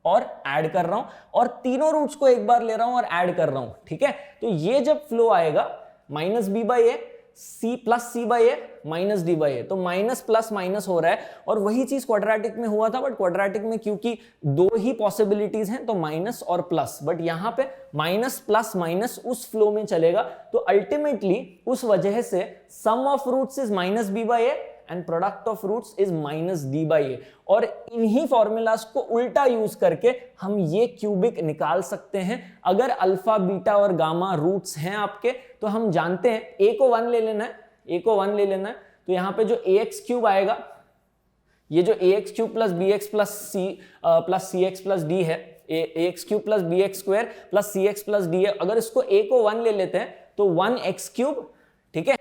और ऐड कर रहा हूं, और तीनों रूट्स को एक बार ले रहा हूं और ऐड कर रहा हूं, ठीक है। तो ये जब फ्लो आएगा minus B by A C plus C by A minus D by A, तो माइनस प्लस माइनस हो रहा है, और वही चीज क्वाड्रेटिक में हुआ था, बट क्वाड्रेटिक में क्योंकि दो ही पॉसिबिलिटीज हैं तो माइनस और प्लस, बट यहां पे माइनस प्लस माइनस उस फ्लो में चलेगा। तो अल्टीमेटली उस वजह से sum of roots is minus B by A and product of roots is minus D by A, और इन्हीं फॉर्मूलाज को उल्टा यूज करके हम ये क्यूबिक निकाल सकते हैं। अगर अल्फा बीटा और गामा रूट्स हैं आपके, तो हम जानते हैं ए को 1 ले लेना है, तो यहां पे जो ax³ आएगा, ये जो ax³ plus bx plus cx plus d है, ax³ plus bx² plus cx plus d है, अगर इसको a को 1 ले लेते हैं तो 1x³, ठीक है।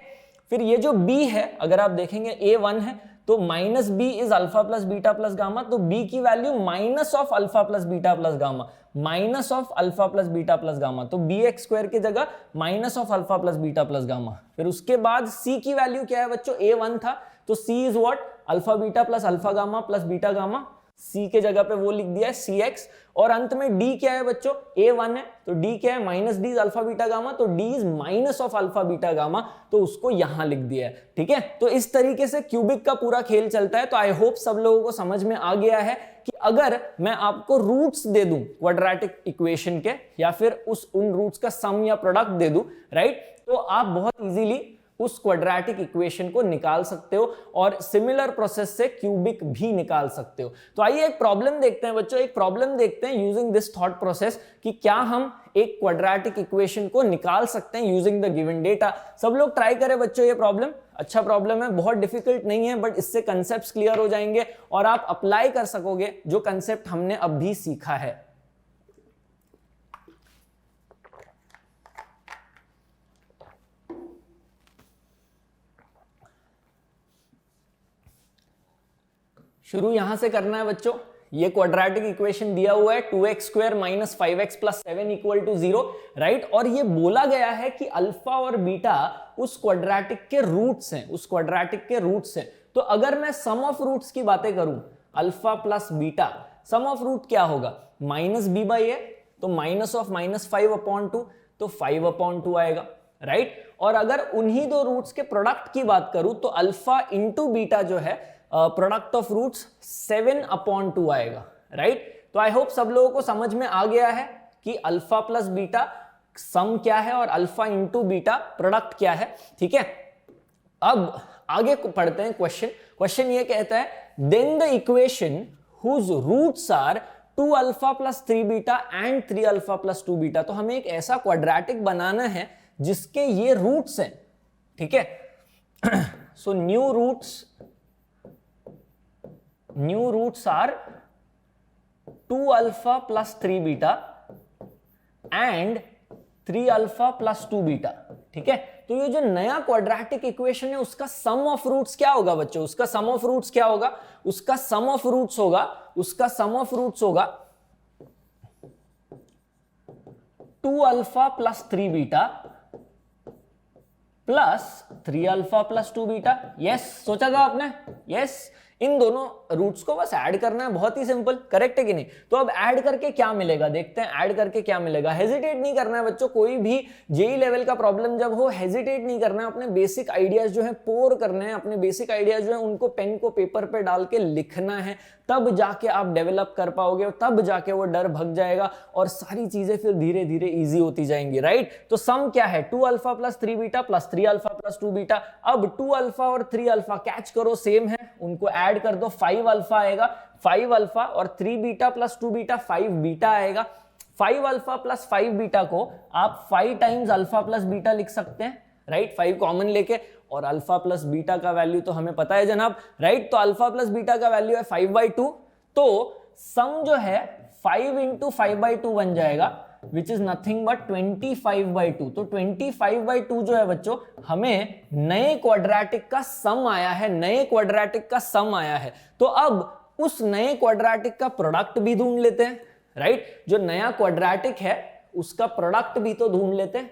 फिर ये जो b है, अगर आप देखेंगे a 1 है तो minus b is alpha plus beta plus gamma, तो b की value minus of alpha plus beta plus gamma, minus of alpha plus beta plus gamma, तो bx² की जगह minus of alpha plus beta plus gamma. फिर उसके बाद c की value क्या है बच्चों, a 1 था तो c is what, alpha beta plus alpha gamma plus beta gamma, c के जगह पे वो लिख दिया है cx। और अंत में d क्या है बच्चों, a 1 है तो d क्या है, minus D is alpha beta gamma, तो d is minus of alpha beta gamma, तो उसको यहां लिख दिया है, ठीक है। तो इस तरीके से क्यूबिक का पूरा खेल चलता है। तो आई होप सब लोगों को समझ में आ गया है कि अगर मैं आपको रूट्स दे दूं क्वाड्रेटिक इक्वेशन के, या फिर उन रूट्स का सम या प्रोडक्ट दे दूं, राइट, तो आप बहुत इजीली उस क्वाड्रेटिक इक्वेशन को निकाल सकते हो, और सिमिलर प्रोसेस से क्यूबिक भी निकाल सकते हो। तो आइए एक प्रॉब्लम देखते हैं बच्चों, एक प्रॉब्लम देखते हैं यूजिंग दिस थॉट प्रोसेस कि क्या हम एक क्वाड्रेटिक इक्वेशन को निकाल सकते हैं यूजिंग द गिवन डेटा। सब लोग ट्राई करें बच्चों, ये प्रॉब्लम अच्छा प्रॉब्लम है, बहुत डिफिकल्ट नहीं है, बट इससे कंसेप्ट्स क्लियर हो जाएंगे और आप अप्लाई कर सकोगे जो कंसेप्ट हमने अभी सीखा है। शुरू यहां से करना है बच्चों, ये क्वाड्रेटिक इक्वेशन दिया हुआ है 2x square minus 5x plus 7 equal to 0, right. और ये बोला गया है कि अल्फा और बीटा उस क्वाड्रेटिक के रूट्स हैं, उस क्वाड्रेटिक के रूट्स हैं। तो अगर मैं सम ऑफ रूट्स की बातें करूं, alpha plus beta, sum of root क्या होगा, माइनस बी बाई ए, तो माइनस ऑफ माइनस 5/2, तो 5/2 आएगा, राइट। और अगर उन्हीं दो रूट्स के प्रोडक्ट की बात करूं तो अल्फा इंटू बीटा जो है प्रोडक्ट ऑफ रूट्स 7/2 आएगा, राइट। तो आई होप सब लोगों को समझ में आ गया है कि अल्फा प्लस बीटा सम क्या है और अल्फा इंटू बीटा प्रोडक्ट क्या है, ठीक है। अब आगे पढ़ते हैं क्वेश्चन ये कहता है then the equation whose roots are 2 alpha plus 3 beta and 3 alpha plus 2 beta. तो हमें एक ऐसा क्वाड्रेटिक बनाना है जिसके ये रूट्स हैं, ठीक है। So new roots are 2 alpha plus 3 beta and 3 alpha plus 2 beta, ठीक है। तो ये जो नया क्वाड्रेटिक इक्वेशन है उसका सम ऑफ रूट्स क्या होगा बच्चों, उसका सम ऑफ रूट्स क्या होगा, उसका सम ऑफ रूट्स होगा 2 alpha plus 3 beta plus 3 alpha plus 2 beta. Yes, सोचा था आपने, यस। इन दोनों रूट्स को बस ऐड करना है, बहुत ही सिंपल, करेक्ट है कि नहीं। तो अब ऐड करके क्या मिलेगा देखते हैं, ऐड करके क्या मिलेगा। हेजिटेट नहीं करना है बच्चों, कोई भी जेई लेवल का प्रॉब्लम जब हो हेजिटेट नहीं करना है, अपने बेसिक आइडियाज जो है पोर करने हैं, अपने बेसिक आइडियाज जो है उनको पेन को पेपर पे डाल के लिखना है, तब जाके आप डेवलप कर पाओगे, तब जाके वो डर भग जाएगा और सारी चीजें फिर धीरे धीरे इजी होती जाएंगी, राइट। तो सम क्या है, 2 alpha plus 3 beta plus 3 alpha plus 2 beta. अब 2 अल्फा और 3 अल्फा कैच करो सेम है, उनको ऐड कर दो, 5 अल्फा आएगा, 5 अल्फा और 3 बीटा प्लस 2 बीटा 5 बीटा आएगा। 5 अल्फा प्लस 5 बीटा को आप 5 टाइम्स अल्फा प्लस बीटा लिख सकते हैं, राइट, 5 कॉमन लेके। और अल्फा प्लस बीटा का वैल्यू तो हमें पता है जनाब, राइट। तो अल्फा प्लस बीटा का वैल्यू है 5/2, तो सम जो है 5 इंटू 5/2 बन जाएगा, विच इज नथिंग बट 25/2। तो 25/2 जो है बच्चों हमें नए क्वाड्रेटिक का सम आया है, नए क्वाड्रेटिक का सम आया है। तो अब उस नए क्वाड्रेटिक का प्रोडक्ट भी ढूंढ लेते हैं, राइट। जो नया क्वाड्रेटिक है उसका प्रोडक्ट भी तो ढूंढ लेते हैं।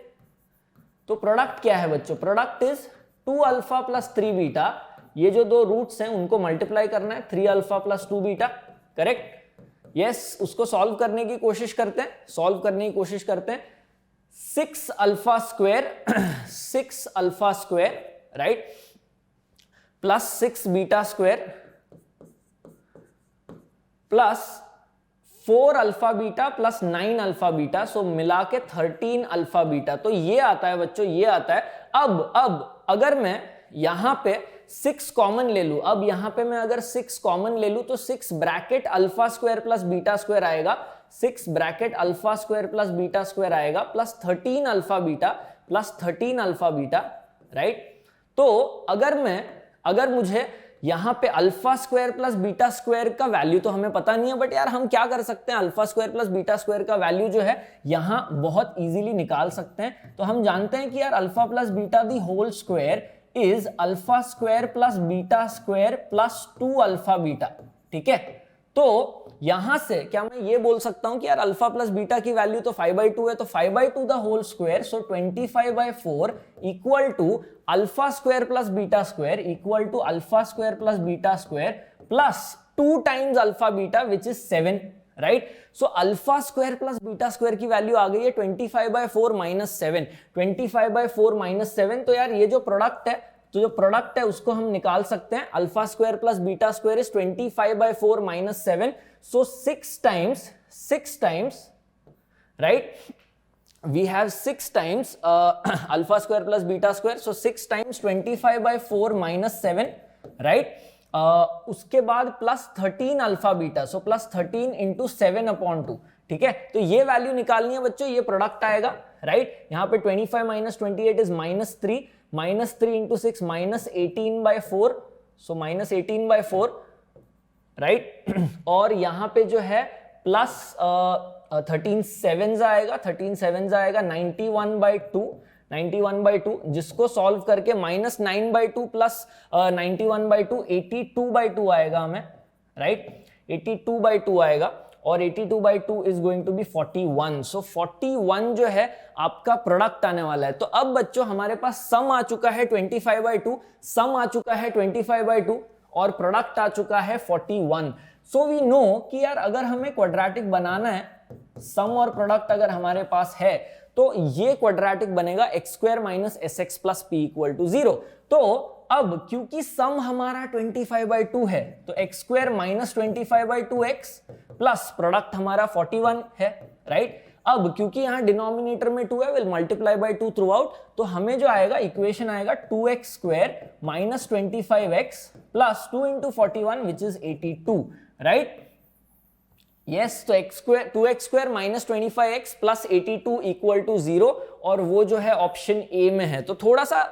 तो प्रोडक्ट क्या है बच्चों, product is 2 alpha plus 3 beta, ये जो दो रूट्स हैं उनको मल्टीप्लाई करना है, 3 alpha plus 2 beta, correct. Yes, उसको सॉल्व करने की कोशिश करते हैं, 6 alpha square right plus 6 beta square plus 4 alpha beta plus 9 alpha beta, so मिला के 13 अल्फा बीटा। तो ये आता है बच्चों, ये आता है। अब अगर मैं यहां पे 6 कॉमन ले लूं, अब यहां पे मैं अगर 6 कॉमन ले लूं तो 6 bracket alpha square plus beta square आएगा, 6 bracket alpha square plus beta square आएगा, plus 13 alpha beta plus 13 alpha beta, right. तो अगर मुझे यहां पे alpha square plus beta square का वैल्यू तो हमें पता नहीं है, बट यार हम क्या कर सकते हैं, alpha square plus beta square का वैल्यू जो है यहां बहुत इजीली निकाल सकते हैं। तो हम जानते हैं कि यार alpha plus beta the whole square is alpha square plus beta square plus 2 alpha beta, ठीक है। तो यहां से क्या मैं ये बोल सकता हूं कि यार अल्फा प्लस बीटा की वैल्यू तो 5/2 है, तो 5/2 the whole square, so 25/4 equal to alpha square plus beta square equal to alpha square plus beta square plus 2 times alpha beta which is 7, right. So alpha square plus beta square की value आ गई है 25/4 minus 7, 25/4 minus 7। तो यार ये जो product है, तो जो प्रोडक्ट है उसको हम निकाल सकते हैं, alpha square plus beta square is 25/4 minus 7, so 6 times, right, we have 6 times alpha square plus beta square, so 6 times 25/4 minus 7, right। उसके बाद plus 13 alpha beta, so plus 13 into 7/2, ठीक है। तो ये वैल्यू निकालनी है बच्चों, ये प्रोडक्ट आएगा, राइट। यहाँ पे 25 minus 28 is -3 into 6 -18/4, so -18/4, right. और यहाँ पे जो है प्लस 13 7s आएगा 91/2, जिसको सॉल्व करके -9/2 प्लस 91/2 82/2 आएगा हमें, राइट। 82/2 आएगा और 82/2 इज गोइंग टू बी 41। सो 41 जो है आपका प्रोडक्ट आने वाला है। तो अब बच्चों हमारे पास सम आ चुका है 25/2, सम आ चुका है 25/2 और प्रोडक्ट आ चुका है 41। सो वी नो कि यार अगर हमें क्वाड्रेटिक बनाना है, सम और प्रोडक्ट अगर हमारे पास है तो ये क्वाड्रेटिक बनेगा x² - sx + p = 0। तो अब क्योंकि सम हमारा 25/2 है तो x² - 25/2x प्लस प्रोडक्ट हमारा 41 है, राइट। अब क्योंकि यहां डिनोमिनेटर में 2 है, will multiply by 2 through out, तो हमें जो आएगा इक्वेशन आएगा 2x² - 25x plus 2 × 41 which is 82, right. Yes, तो x² - 25x प्लस 82 = 0 और वो जो है ऑप्शन ए में है। तो थोड़ा सा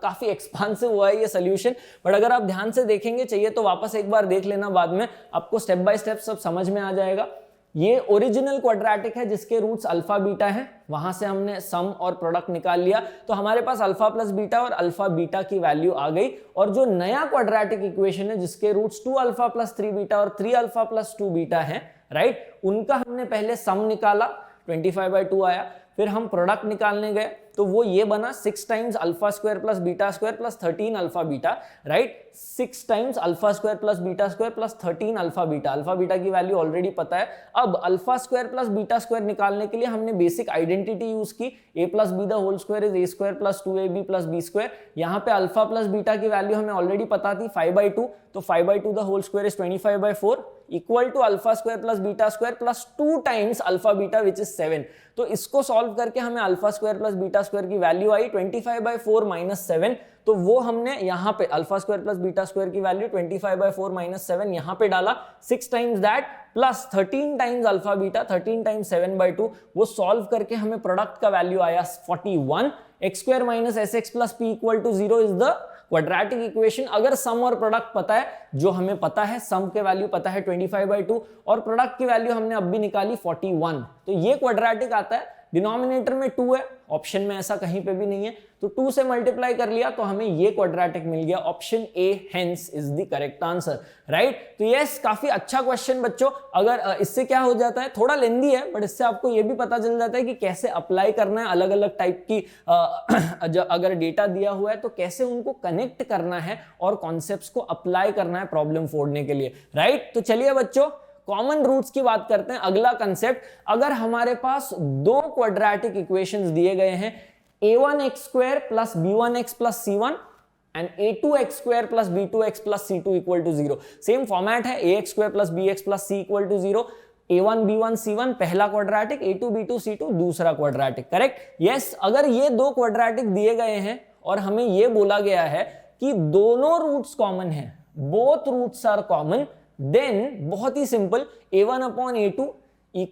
काफी एक्सपांसिव हुआ है ये सोल्यूशन, बट अगर आप ध्यान से देखेंगे, चाहिए तो वापस एक बार देख लेना, बाद में आपको स्टेप बाय स्टेप सब समझ में आ जाएगा। ये ओरिजिनल क्वाड्रेटिक है जिसके रूट्स अल्फा बीटा हैं, वहां से हमने सम और प्रोडक्ट निकाल लिया, तो हमारे पास अल्फा प्लस बीटा और अल्फा बीटा की वैल्यू आ गई। और जो नया क्वाड्रेटिक इक्वेशन है जिसके रूट्स 2α + 3 बीटा और 3α + 2 बीटा है, राइट, उनका हमने पहले सम निकाला 25/2 आया, फिर हम प्रोडक्ट निकालने गए तो वो ये बना 6 × α² + β² + 13α beta, right. 6 × α² + β² + 13α beta, alpha beta की वैल्यू ऑलरेडी पता है। अब α² + β² निकालने के लिए हमने बेसिक आइडेंटिटी यूज की, a + b the whole square is a² + 2ab + b²। यहाँ पे अल्फा प्लस बीटा की वैल्यू हमें ऑलरेडी पता थी 5/2, तो 5/2 the whole square is 25/4 equal to α² + β² plus 2 × alpha beta which is 7। तो इसको सॉल्व करके हमें α² + β² की वैल्यू आई 25/4 - 7। तो वो हमने यहाँ पे α² + β² की वैल्यू 25/4 - 7 यहाँ पे डाला, 6 × दैट प्लस 13 × अल्फा बीटा, 13 × 7/2, वो सॉल्व करके हमें प्रोडक्ट का वैल्यू आया 41। x² - sx + p = 0 is the quadratic equation. अगर सम और प्रोडक्ट पता है, जो हमें पता है, सम के वैल्यू पता है 25/2 और प्रोडक्ट की वैल्यू हमने अब भी निकाली 41, तो ये क्वाड्रेटिक आता है। डिनोमिनेटर में 2 है, ऑप्शन में ऐसा कहीं पे भी नहीं है, तो 2 से मल्टीप्लाई कर लिया तो हमें ये क्वाड्रेटिक मिल गया। Option A hence is the correct answer, right. तो यस, काफी अच्छा क्वेश्चन बच्चों। अगर इससे क्या हो जाता है, थोड़ा लेंदी है, बट इससे आपको ये भी पता चल जाता है कि कैसे अप्लाई करना है अलग अलग टाइप की अगर डेटा दिया हुआ है तो कैसे उनको कनेक्ट करना है और कॉन्सेप्ट्स को अप्लाई करना है प्रॉब्लम फोड़ने के लिए, राइट। तो चलिए बच्चों, कॉमन रूट्स की बात करते हैं। अगला कंसेप्ट, अगर हमारे पास दो क्वाड्रेटिक इक्वेशंस दिए गए हैं, a1x² + b1x + c1 and a2x² + b2x + c2 = 0। Same format है, ax² + bx + c = 0। a1 b1 c1 पहला क्वाड्रेटिक, a2 b2 c2 दूसरा क्वाड्रेटिक, करेक्ट। यस, अगर ये दो क्वाड्रेटिक दिए गए हैं और हमें ये बोला गया है कि दोनों रूट्स कॉमन है, both roots are common, then बहुत ही सिंपल, a1/a2 =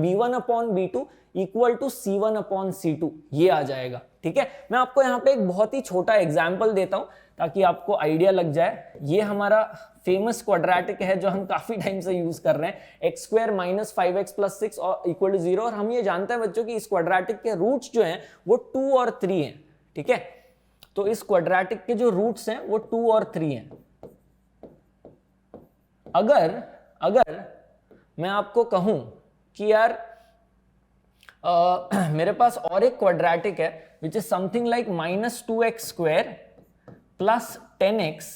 b1/b2 = c1/c2 ये आ जाएगा, ठीक है। मैं आपको यहाँ पे एक बहुत ही छोटा एग्जाम्पल देता हूं ताकि आपको आइडिया लग जाए। ये हमारा फेमस क्वाड्रेटिक है जो हम काफी टाइम से यूज कर रहे हैं, x² - 5x + 6 = 0। और हम ये जानते हैं बच्चों कि इस क्वाड्रेटिक के रूट्स जो हैं वो 2 और 3 हैं, ठीक है। तो इस क्वाड्रेटिक के जो रूट्स हैं वो 2 और 3 हैं। अगर मैं आपको कहूं कि यार मेरे पास और एक क्वाड्रेटिक है which is something like -2x² + 10x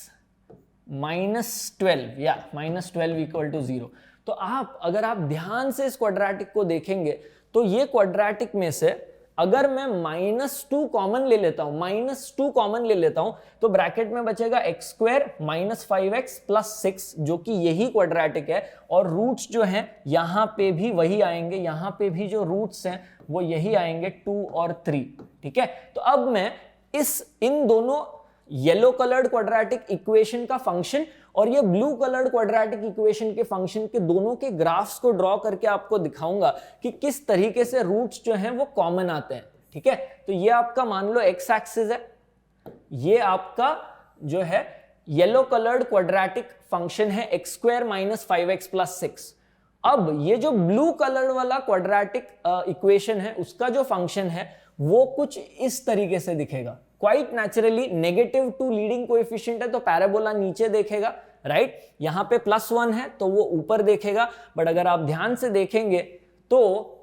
- 12 या -12 = 0। तो अगर आप ध्यान से इस क्वाड्रेटिक को देखेंगे तो ये क्वाड्रेटिक में से अगर मैं -2 कॉमन ले लेता हूं, -2 कॉमन ले लेता हूं, तो ब्रैकेट में बचेगा x² - 5x + 6 जो कि यही क्वाड्रेटिक है। और रूट्स जो हैं यहां पे भी वही आएंगे, यहां पे भी जो रूट्स हैं वो यही आएंगे 2 और 3, ठीक है। तो अब मैं इन दोनों येलो कलर्ड क्वाड्रेटिक इक्वेशन का फंक्शन और ये ब्लू कलर्ड क्वाड्रेटिक इक्वेशन के फंक्शन के दोनों के ग्राफ्स को ड्रॉ करके आपको दिखाऊंगा कि किस तरीके से रूट्स जो हैं वो कॉमन आते हैं, ठीक है। तो ये आपका मान लो एक्स एक्सिस है, ये आपका जो है येलो कलर्ड क्वाड्रेटिक फंक्शन है x² - 5x + 6। अब ये जो ब्लू कलर वाला क्वाड्रेटिक इक्वेशन है उसका जो फंक्शन है वो कुछ इस तरीके से दिखेगा। क्वाइट नेचुरली -2 लीडिंग कोएफिशिएंट है तो पैराबोला नीचे देखेगा, राइट। यहाँ पे +1 है तो वो ऊपर देखेगा, बट अगर आप ध्यान से देखेंगे तो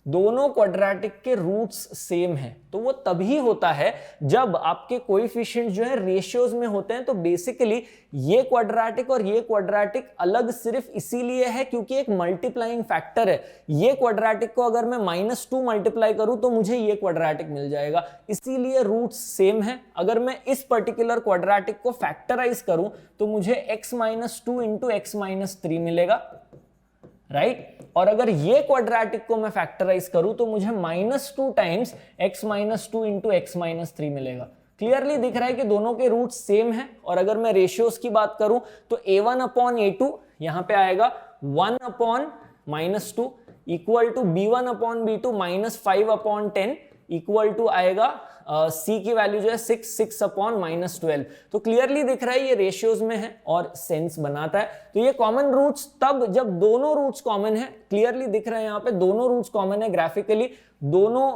दोनों क्वाड्रेटिक के रूट्स सेम हैं। तो वो तभी होता है जब आपके कोएफिशिएंट जो है रेशियोज में होते हैं। तो बेसिकली ये क्वाड्रेटिक और ये क्वाड्रेटिक अलग सिर्फ इसीलिए है क्योंकि एक मल्टीप्लाइंग फैक्टर है। ये क्वाड्रेटिक को अगर मैं -2 मल्टीप्लाई करूं तो मुझे ये क्वाड्रेटिक मिल जाएगा, इसीलिए रूट्स सेम है। अगर मैं इस पर्टिकुलर क्वाड्रेटिक को फैक्टराइज करूं तो मुझे x-2 इंटू x-3 मिलेगा, राइट। और अगर ये क्वाड्रेटिक को मैं फैक्टराइज करूं तो मुझे -2 टाइम्स x-2 इंटू x-3 मिलेगा। क्लियरली दिख रहा है कि दोनों के रूट सेम है। और अगर मैं रेशियोज की बात करूं तो a1/a2 यहां पे आएगा 1/-2 equal to b1/b2 -5/10 equal to आएगा c की वैल्यू जो है 6/-12। तो क्लियरली दिख रहा है ये रेशियोज में है और सेंस बनाता है। तो ये कॉमन रूट्स तब जब दोनों रूट्स कॉमन है, क्लियरली दिख रहा है यहाँ पे दोनों रूट्स कॉमन है ग्राफिकली, दोनों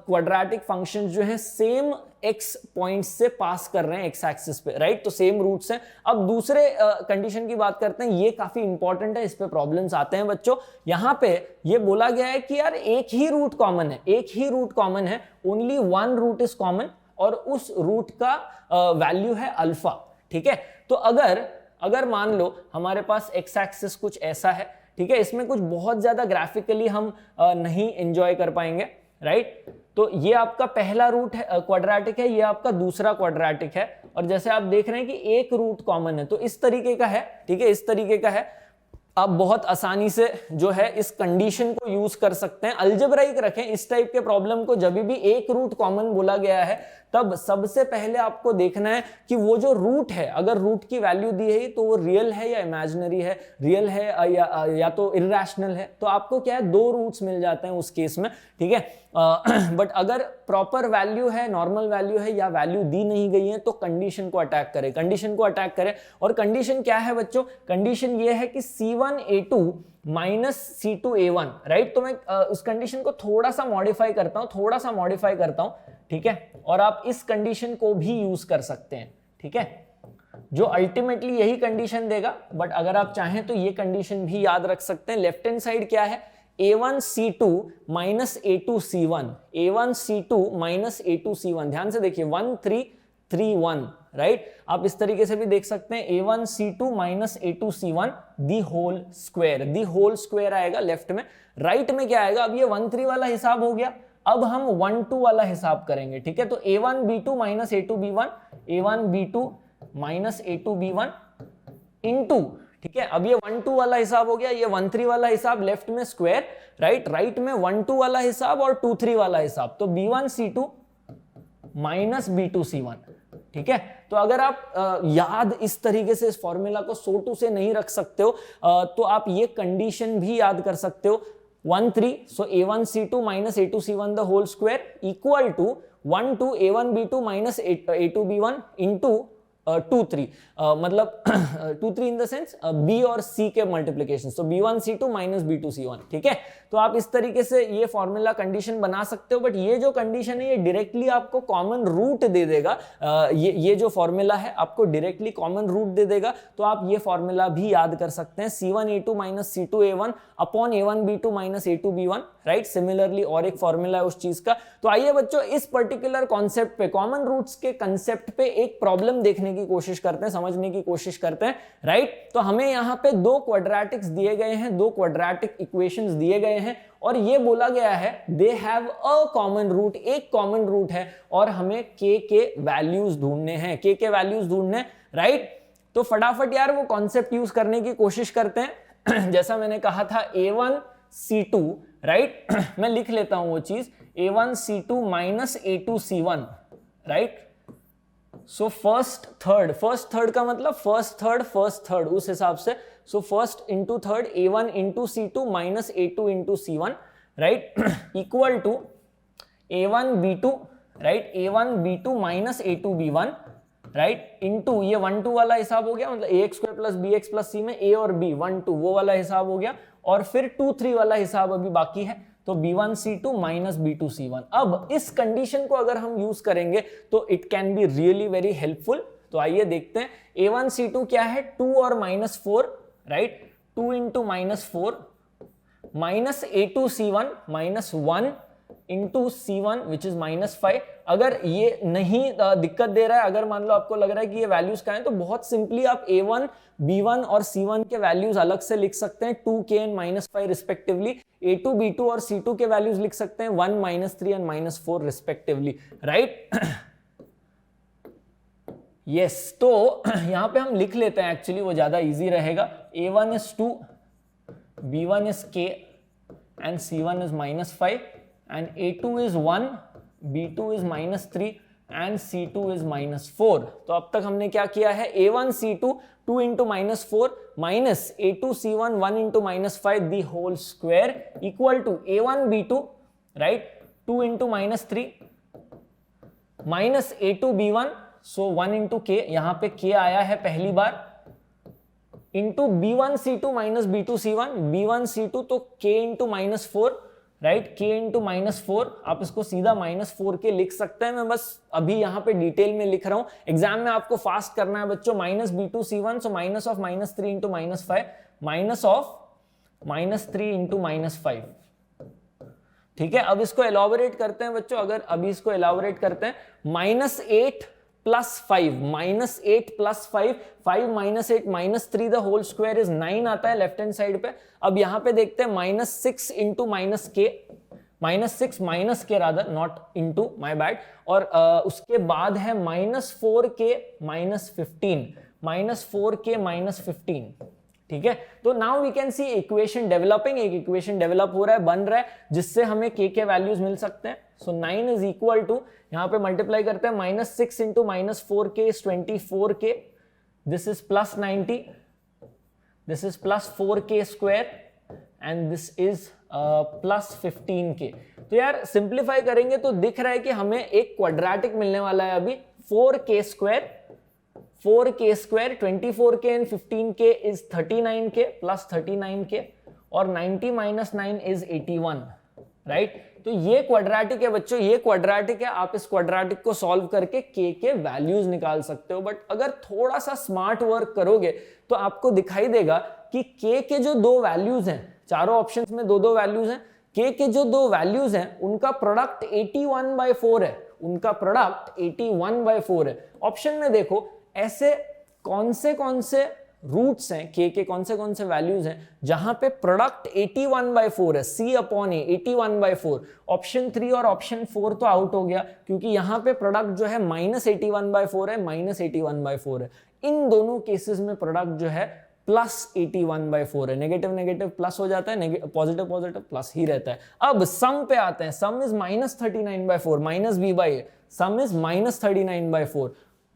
क्वाड्रेटिक फंक्शंस जो है सेम x पॉइंट से पास कर रहे हैं एक्स एक्सिस पे, राइट। तो सेम रूट्स हैं। अब दूसरे कंडीशन की बात करते हैं, ये काफी इंपॉर्टेंट है, इस पे प्रॉब्लम्स आते हैं बच्चों। यहाँ पे ये बोला गया है कि यार एक ही रूट कॉमन है, एक ही रूट कॉमन है, only one root is common और उस रूट का वैल्यू है अल्फा, ठीक है। तो अगर मान लो हमारे पास एक्स एक्सिस कुछ ऐसा है, ठीक है, इसमें कुछ बहुत ज्यादा ग्राफिकली हम नहीं एंजॉय कर पाएंगे, राइट। तो ये आपका पहला रूट है, क्वाड्रेटिक है, ये आपका दूसरा क्वाड्रेटिक है। और जैसे आप देख रहे हैं कि एक रूट कॉमन है, तो इस तरीके का है, ठीक है, इस तरीके का है। आप बहुत आसानी से जो है इस कंडीशन को यूज कर सकते हैं। अलजेब्राइक रखें इस टाइप के प्रॉब्लम को, जब भी एक रूट कॉमन बोला गया है तब सबसे पहले आपको देखना है कि वो जो रूट है, अगर रूट की वैल्यू दी है तो वो रियल है या इमेजिनरी है, रियल है या तो इररेशनल है। तो आपको क्या है, दो रूट्स मिल जाते हैं उस केस में, ठीक है। बट अगर प्रॉपर वैल्यू है, नॉर्मल वैल्यू है या वैल्यू दी नहीं गई है तो कंडीशन को अटैक करें, कंडीशन को अटैक करें। और कंडीशन क्या है बच्चों, कंडीशन ये है कि c1a2 -c2a1, राइट। तो मैं उस कंडीशन को थोड़ा सा मॉडिफाई करता हूं, ठीक है। और आप इस कंडीशन को भी यूज कर सकते हैं, ठीक है, जो अल्टीमेटली यही कंडीशन देगा। बट अगर आप चाहें तो ये कंडीशन भी याद रख सकते हैं। लेफ्ट हैंड साइड क्या है, a1c2 -a2c1, a1c2 -a2c1। ध्यान से देखिए 1 3 3 1, राइट। आप इस तरीके से भी देख सकते हैं a1c2 -a2c1 the whole square आएगा लेफ्ट में। राइट में क्या आएगा, अब ये 1 3 वाला हिसाब हो गया, अब हम 1 2 वाला हिसाब करेंगे, ठीक है। तो a1b2 -a2b1, a1b2 -a2b1 into, ठीक है। अब ये 1 2 वाला हिसाब हो गया, ये 1 3 वाला हिसाब लेफ्ट में स्क्वायर, राइट में 1 2 वाला हिसाब और 2 3 वाला हिसाब, तो b1c2 -b2c1, ठीक है। तो अगर आप याद इस तरीके से इस फॉर्मूला को 100 से नहीं रख सकते हो तो आप ये कंडीशन भी याद कर सकते हो, 1 3, so a1c2 -a2c1 the whole square equal to 1 2 a1b2 -a2b1 into 2 3, मतलब 2 3 इन द सेंस b और c के मल्टीप्लीकेशन, तो b1c2 -b2c1, ठीक है। तो आप इस तरीके से ये फॉर्मूला कंडीशन बना सकते हो। बट ये जो कंडीशन है ये डायरेक्टली आपको कॉमन रूट दे देगा, ये जो फॉर्मूला है आपको डायरेक्टली कॉमन रूट दे देगा। तो आप ये फॉर्मूला भी याद कर सकते हैं, c1a2 -c2a1 upon a1b2 -a2b1, right. Similarly और एक फॉर्मूला है उस चीज का। तो आइए बच्चों इस पर्टिकुलर कॉन्सेप्ट पे, कॉमन रूट्स के कंसेप्ट पे एक प्रॉब्लम देखने की कोशिश करते हैं, समझने की कोशिश करते हैं, राइट। तो हमें यहाँ पे दो क्वाड्रेटिक्स दिए गए हैं, दो क्वाड्रेटिक इक्वेशंस दिए गए हैं और ये बोला गया है they have a common root, एक कॉमन रूट है और हमें k के वैल्यूज ढूंढने हैं, k के वैल्यूज ढूंढने, राइट। तो फटाफट यार वो कॉन्सेप्ट यूज करने की कोशिश करते हैं। जैसा मैंने कहा था a1c2, राइट, मैं लिख लेता हूं वो चीज, a1c2 -a2c1, right. So first third का मतलब फर्स्ट थर्ड उस हिसाब से, so first into third a1 into c2 -a2 into c1, right, equal to a1b2, right, a1b2 -a2b1, right, into ये 1 2 वाला हिसाब हो गया, मतलब ax² + bx + c में a और b 1 2 वो वाला हिसाब हो गया, और फिर 2 3 वाला हिसाब अभी बाकी है, तो b1c2 -b2c1। अब इस कंडीशन को अगर हम यूज करेंगे तो it can be really very helpful. तो आइए देखते हैं a1c2 क्या है, 2 और -4, right, 2 into -4 minus a2c1 -1 into c1 which is -5। अगर ये नहीं दिक्कत दे रहा है, अगर मान लो आपको लग रहा है कि ये वैल्यूज क्या है, तो बहुत सिंपली आप a1, b1 और c1 के वैल्यूज अलग से लिख सकते हैं, 2k and -5 respectively. a2, b2 और c2 के वैल्यूज लिख सकते हैं 1, -3 एंड -4 रिस्पेक्टिवली, राइट। यस, तो यहां पे हम लिख लेते हैं, एक्चुअली वो ज्यादा इजी रहेगा। a1 is 2, b1 is k and c1 is -5 and a2 is 1, b2 is -3 and c2 is -4। तो अब तक हमने क्या किया है, a1c2 2 into -4 minus a2c1 1 into -5 the whole square equal to a1b2, right, 2 into -3 minus a2b1, so 1 into k, यहां पे k आया है पहली बार, into b1c2 minus b2c1, b1c2 तो k into -4, right, k into -4, आप इसको सीधा -4 के लिख सकते हैं। मैं बस अभी यहाँ पे डिटेल में लिख रहा हूँ, एग्जाम में आपको फास्ट करना है बच्चों। Minus b2c1, so minus of -3 into -5, minus of -3 into -5, ठीक है। अब इसको एलॉबरेट करते हैं बच्चों, अगर अभी इसको एलॉबरेट करते हैं, -8 + 5, -8 + 5, 5 - 8 -3 द होल स्क्वायर इज 9 आता है लेफ्ट हैंड साइड पे। अब यहां पे देखते हैं -6 इंटू -k, -6 माइनस के rather, not into, my bad, और उसके बाद है -4k -15, -4k -15, ठीक है। तो now we can see equation developing, एक इक्वेशन डेवलप हो रहा है, बन रहा है, जिससे हमें k के वैल्यूज मिल सकते हैं। सो 9 इज इक्वल टू, यहां पे मल्टीप्लाई करते हैं, -6 into -4k is 24k, this is +90, this is +4k square and this is +15k। तो यार सिंप्लीफाई करेंगे तो दिख रहा है कि हमें एक क्वाड्रेटिक मिलने वाला है अभी, 4k square, 24k and 15k is 39k plus 39k, और 90 - 9 इज 81, राइट। तो ये क्वाड्रेटिक है बच्चों, ये क्वाड्रेटिक है, आप इस क्वाड्रेटिक को सॉल्व करके k के वैल्यूज निकाल सकते हो। बट अगर थोड़ा सा स्मार्ट वर्क करोगे तो आपको दिखाई देगा कि k के जो 2 वैल्यूज हैं, चारों ऑप्शंस में 2 वैल्यूज हैं, k के जो 2 वैल्यूज हैं उनका प्रोडक्ट 81/4 है, उनका प्रोडक्ट 81/4 है। ऑप्शन में देखो ऐसे कौन से रूट्स हैं, k के कौन से वैल्यूज हैं जहां पे प्रोडक्ट 81/4 है, C/A 81/4। ऑप्शन 3 और ऑप्शन 4 तो आउट हो गया, क्योंकि यहां पे प्रोडक्ट जो है -81/4 है, -81/4 है। इन दोनों केसेस में प्रोडक्ट जो है +81/4 है, नेगेटिव नेगेटिव प्लस हो जाता है, पॉजिटिव पॉजिटिव प्लस ही रहता है। अब सम पे आते हैं, सम is -39/4 -b/a, some is -39/4।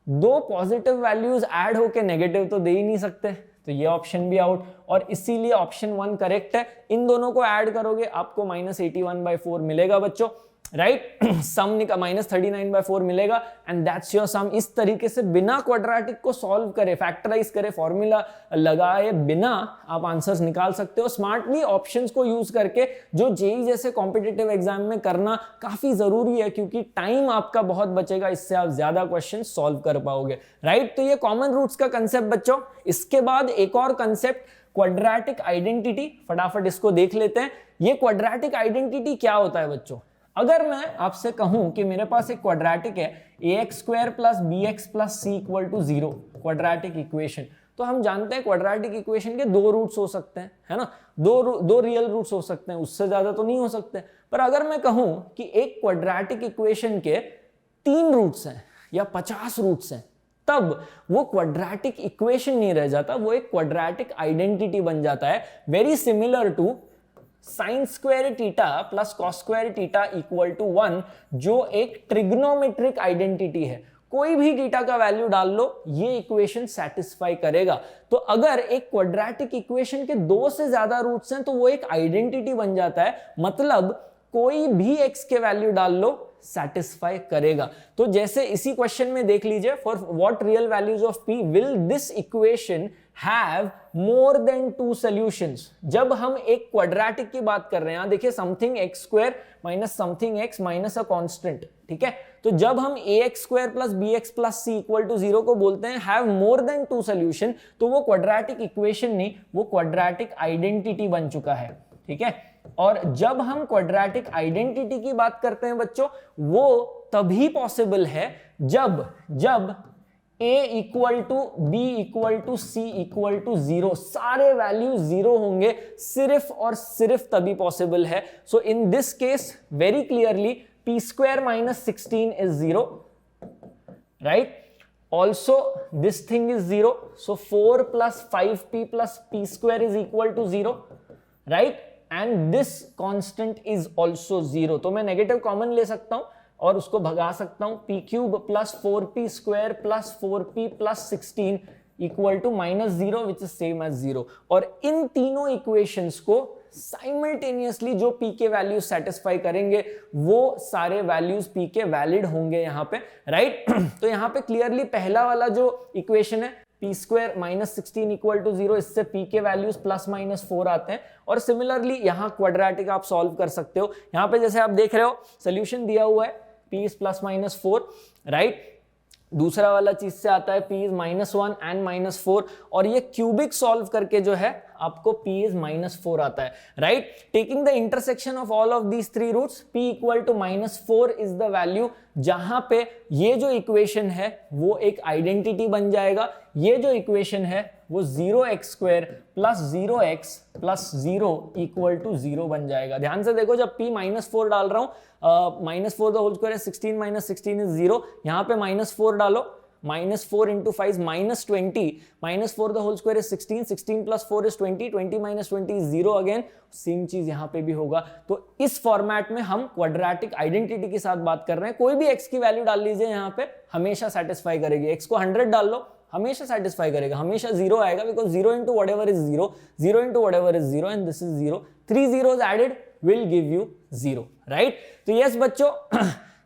2 positive values add होके नेगेटिव तो दे ही नहीं सकते, तो ये ऑप्शन भी आउट, और इसीलिए ऑप्शन 1 करेक्ट है। इन दोनों को ऐड करोगे आपको -81/4 मिलेगा बच्चों, राइट। सम -39/4 मिलेगा एंड दैट्स योर सम। इस तरीके से बिना क्वाड्रेटिक को सॉल्व करे, फैक्टराइज करे, फॉर्मूला लगाए बिना आप आंसर्स निकाल सकते हो स्मार्टली, ऑप्शंस को यूज करके, जो जेईई जैसे कॉम्पिटिटिव एग्जाम में करना काफी जरूरी है, क्योंकि टाइम आपका बहुत बचेगा, इससे आप ज्यादा क्वेश्चन सॉल्व कर पाओगे, राइट। तो ये कॉमन रूट्स का कंसेप्ट बच्चों। इसके बाद एक और कंसेप्ट, क्वाड्रेटिक आइडेंटिटी, फटाफट इसको देख लेते हैं। ये क्वाड्रेटिक आइडेंटिटी क्या होता है बच्चों? अगर मैं आपसे कहूं कि मेरे पास एक क्वाड्रेटिक है ax² + bx + c = 0, quadratic equation, तो हम जानते हैं क्वाड्रेटिक इक्वेशन के 2 रूट्स हो सकते हैं, है ना, दो रियल रूट्स हो सकते हैं, उससे ज्यादा तो नहीं हो सकते। पर अगर मैं कहूं कि एक क्वाड्रेटिक इक्वेशन के 3 रूट्स हैं या 50 रूट्स हैं, तब वो क्वाड्रेटिक इक्वेशन नहीं रह जाता, वो एक क्वाड्रेटिक आइडेंटिटी बन जाता है, very similar to sin² theta + cos² theta = 1, जो एक ट्रिग्नोमेट्रिक आइडेंटिटी है। कोई भी थीटा का वैल्यू डाल लो, ये इक्वेशन सेटिस्फाई करेगा। तो अगर एक क्वाड्रेटिक इक्वेशन के 2 से ज्यादा रूट्स हैं तो वो एक आइडेंटिटी बन जाता है, मतलब कोई भी x के वैल्यू डाल लो सेटिस्फाई करेगा। तो जैसे इसी क्वेश्चन में देख लीजिए, for what real values of p will this equation have more than 2 solutions. जब हम एक क्वाड्रेटिक की बात कर रहे हैं, देखिए something x² - something x - a constant, ठीक है। तो जब हम ax square plus bx plus c equal to 0 को बोलते हैं हैव मोर देन 2 सॉल्यूशन, तो वो क्वाड्रेटिक इक्वेशन नहीं, वो क्वाड्रेटिक आइडेंटिटी बन चुका है, ठीक है। और जब हम क्वाड्रेटिक आइडेंटिटी की बात करते हैं बच्चों, वो तभी पॉसिबल है जब a equal to b equal to c equal to 0, सारे वैल्यू 0 होंगे, सिर्फ और सिर्फ तभी पॉसिबल है। So in this case very clearly p square minus 16 is 0, right. Also this thing is 0, so 4 plus 5p plus p square is equal to 0, right? And this constant is also 0, तो मैं negative common ले सकता हूं और उसको भगा सकता हूं, p cube plus 4p square plus 4p plus 16 equal to -0 which is same as 0। और इन तीनों इक्वेशंस को साइमल्टेनियसली जो p के वैल्यूज सेटिस्फाई करेंगे वो सारे वैल्यूज p के वैलिड होंगे यहाँ पे, राइट। तो यहाँ पे क्लियरली पहला वाला जो इक्वेशन है p square minus 16 equal to 0, इससे p के वैल्यूज प्लस माइनस 4 आते हैं। और सिमिलरली यहाँ क्वाड्रेटिक आप सॉल्व कर सकते हो। यहाँ पे जैसे आप देख रहे हो सोल्यूशन दिया हुआ है p is plus minus 4, right. दूसरा वाला चीज से आता है p इज -1 एंड -4, और ये क्यूबिक सॉल्व करके जो है आपको p इज -4 आता है, right. Taking the intersection of all of these three roots, p equal to -4 is the value जहां पे ये जो इक्वेशन है वो एक आइडेंटिटी बन जाएगा। ये जो इक्वेशन है वो 0x square plus 0x plus 0 equal to 0 बन जाएगा। ध्यान से देखो, जब p -4 डाल रहा हूं, -4 द होल स्क्वायर है 16 माइनस 16 इज 0, यहाँ पे -4 डालो, -4 into 5 -20, -4 the whole square is 16, 16 plus 4 is 20, 20 minus 20 is 0 again, same चीज यहाँ पे भी होगा। तो इस फॉर्मेट में हम क्वाड्रेटिक आइडेंटिटी के साथ बात कर रहे हैं। कोई भी x की वैल्यू डाल लीजिए यहाँ पे, हमेशा सेटिस्फाई करेगी। x को 100 डाल लो, हमेशा सेटिस्फाई करेगा, हमेशा 0 आएगा, because 0 into whatever is 0, 0 into whatever is 0 and this is 0, 3 zeros added will give you 0, right. तो यस बच्चों,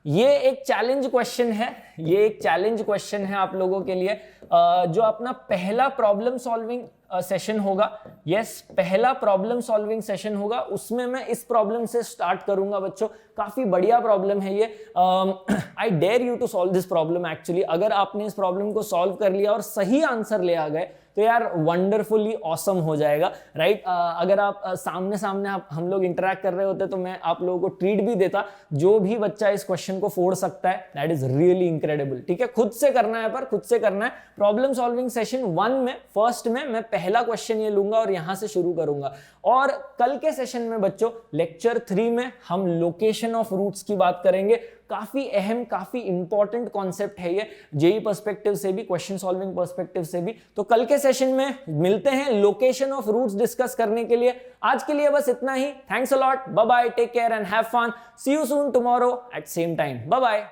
ये एक चैलेंज क्वेश्चन है, ये एक चैलेंज क्वेश्चन है आप लोगों के लिए। जो अपना पहला प्रॉब्लम सॉल्विंग सेशन होगा, यस पहला प्रॉब्लम सॉल्विंग सेशन होगा, उसमें मैं इस प्रॉब्लम से स्टार्ट करूंगा बच्चों। काफी बढ़िया प्रॉब्लम है ये, I dare you to solve this problem actually. अगर आपने इस प्रॉब्लम को सॉल्व कर लिया और सही आंसर ले आ गए तो यार वंडरफुली ऑसम हो जाएगा, राइट। अगर आप सामने सामने हम लोग इंटरेक्ट कर रहे होते तो मैं आप लोगों को ट्रीट भी देता। जो भी बच्चा इस क्वेश्चन को फोड़ सकता है, दैट इज रियली इंक्रेडिबल, ठीक है। खुद से करना है, पर खुद से करना है। प्रॉब्लम सॉल्विंग सेशन 1 में फर्स्ट में मैं पहला क्वेश्चन ये लूंगा और यहां से शुरू करूंगा। और कल के सेशन में बच्चों लेक्चर 3 में हम लोकेशन ऑफ रूट्स की बात करेंगे। काफी अहम, काफी इंपॉर्टेंट कॉन्सेप्ट है ये, जेई पर्सपेक्टिव से भी, क्वेश्चन सॉल्विंग पर्सपेक्टिव से भी। तो कल के सेशन में मिलते हैं लोकेशन ऑफ रूट्स डिस्कस करने के लिए। आज के लिए बस इतना ही। Thanks a lot, bye bye, take care and have fun. See you soon tomorrow at same time, bye bye.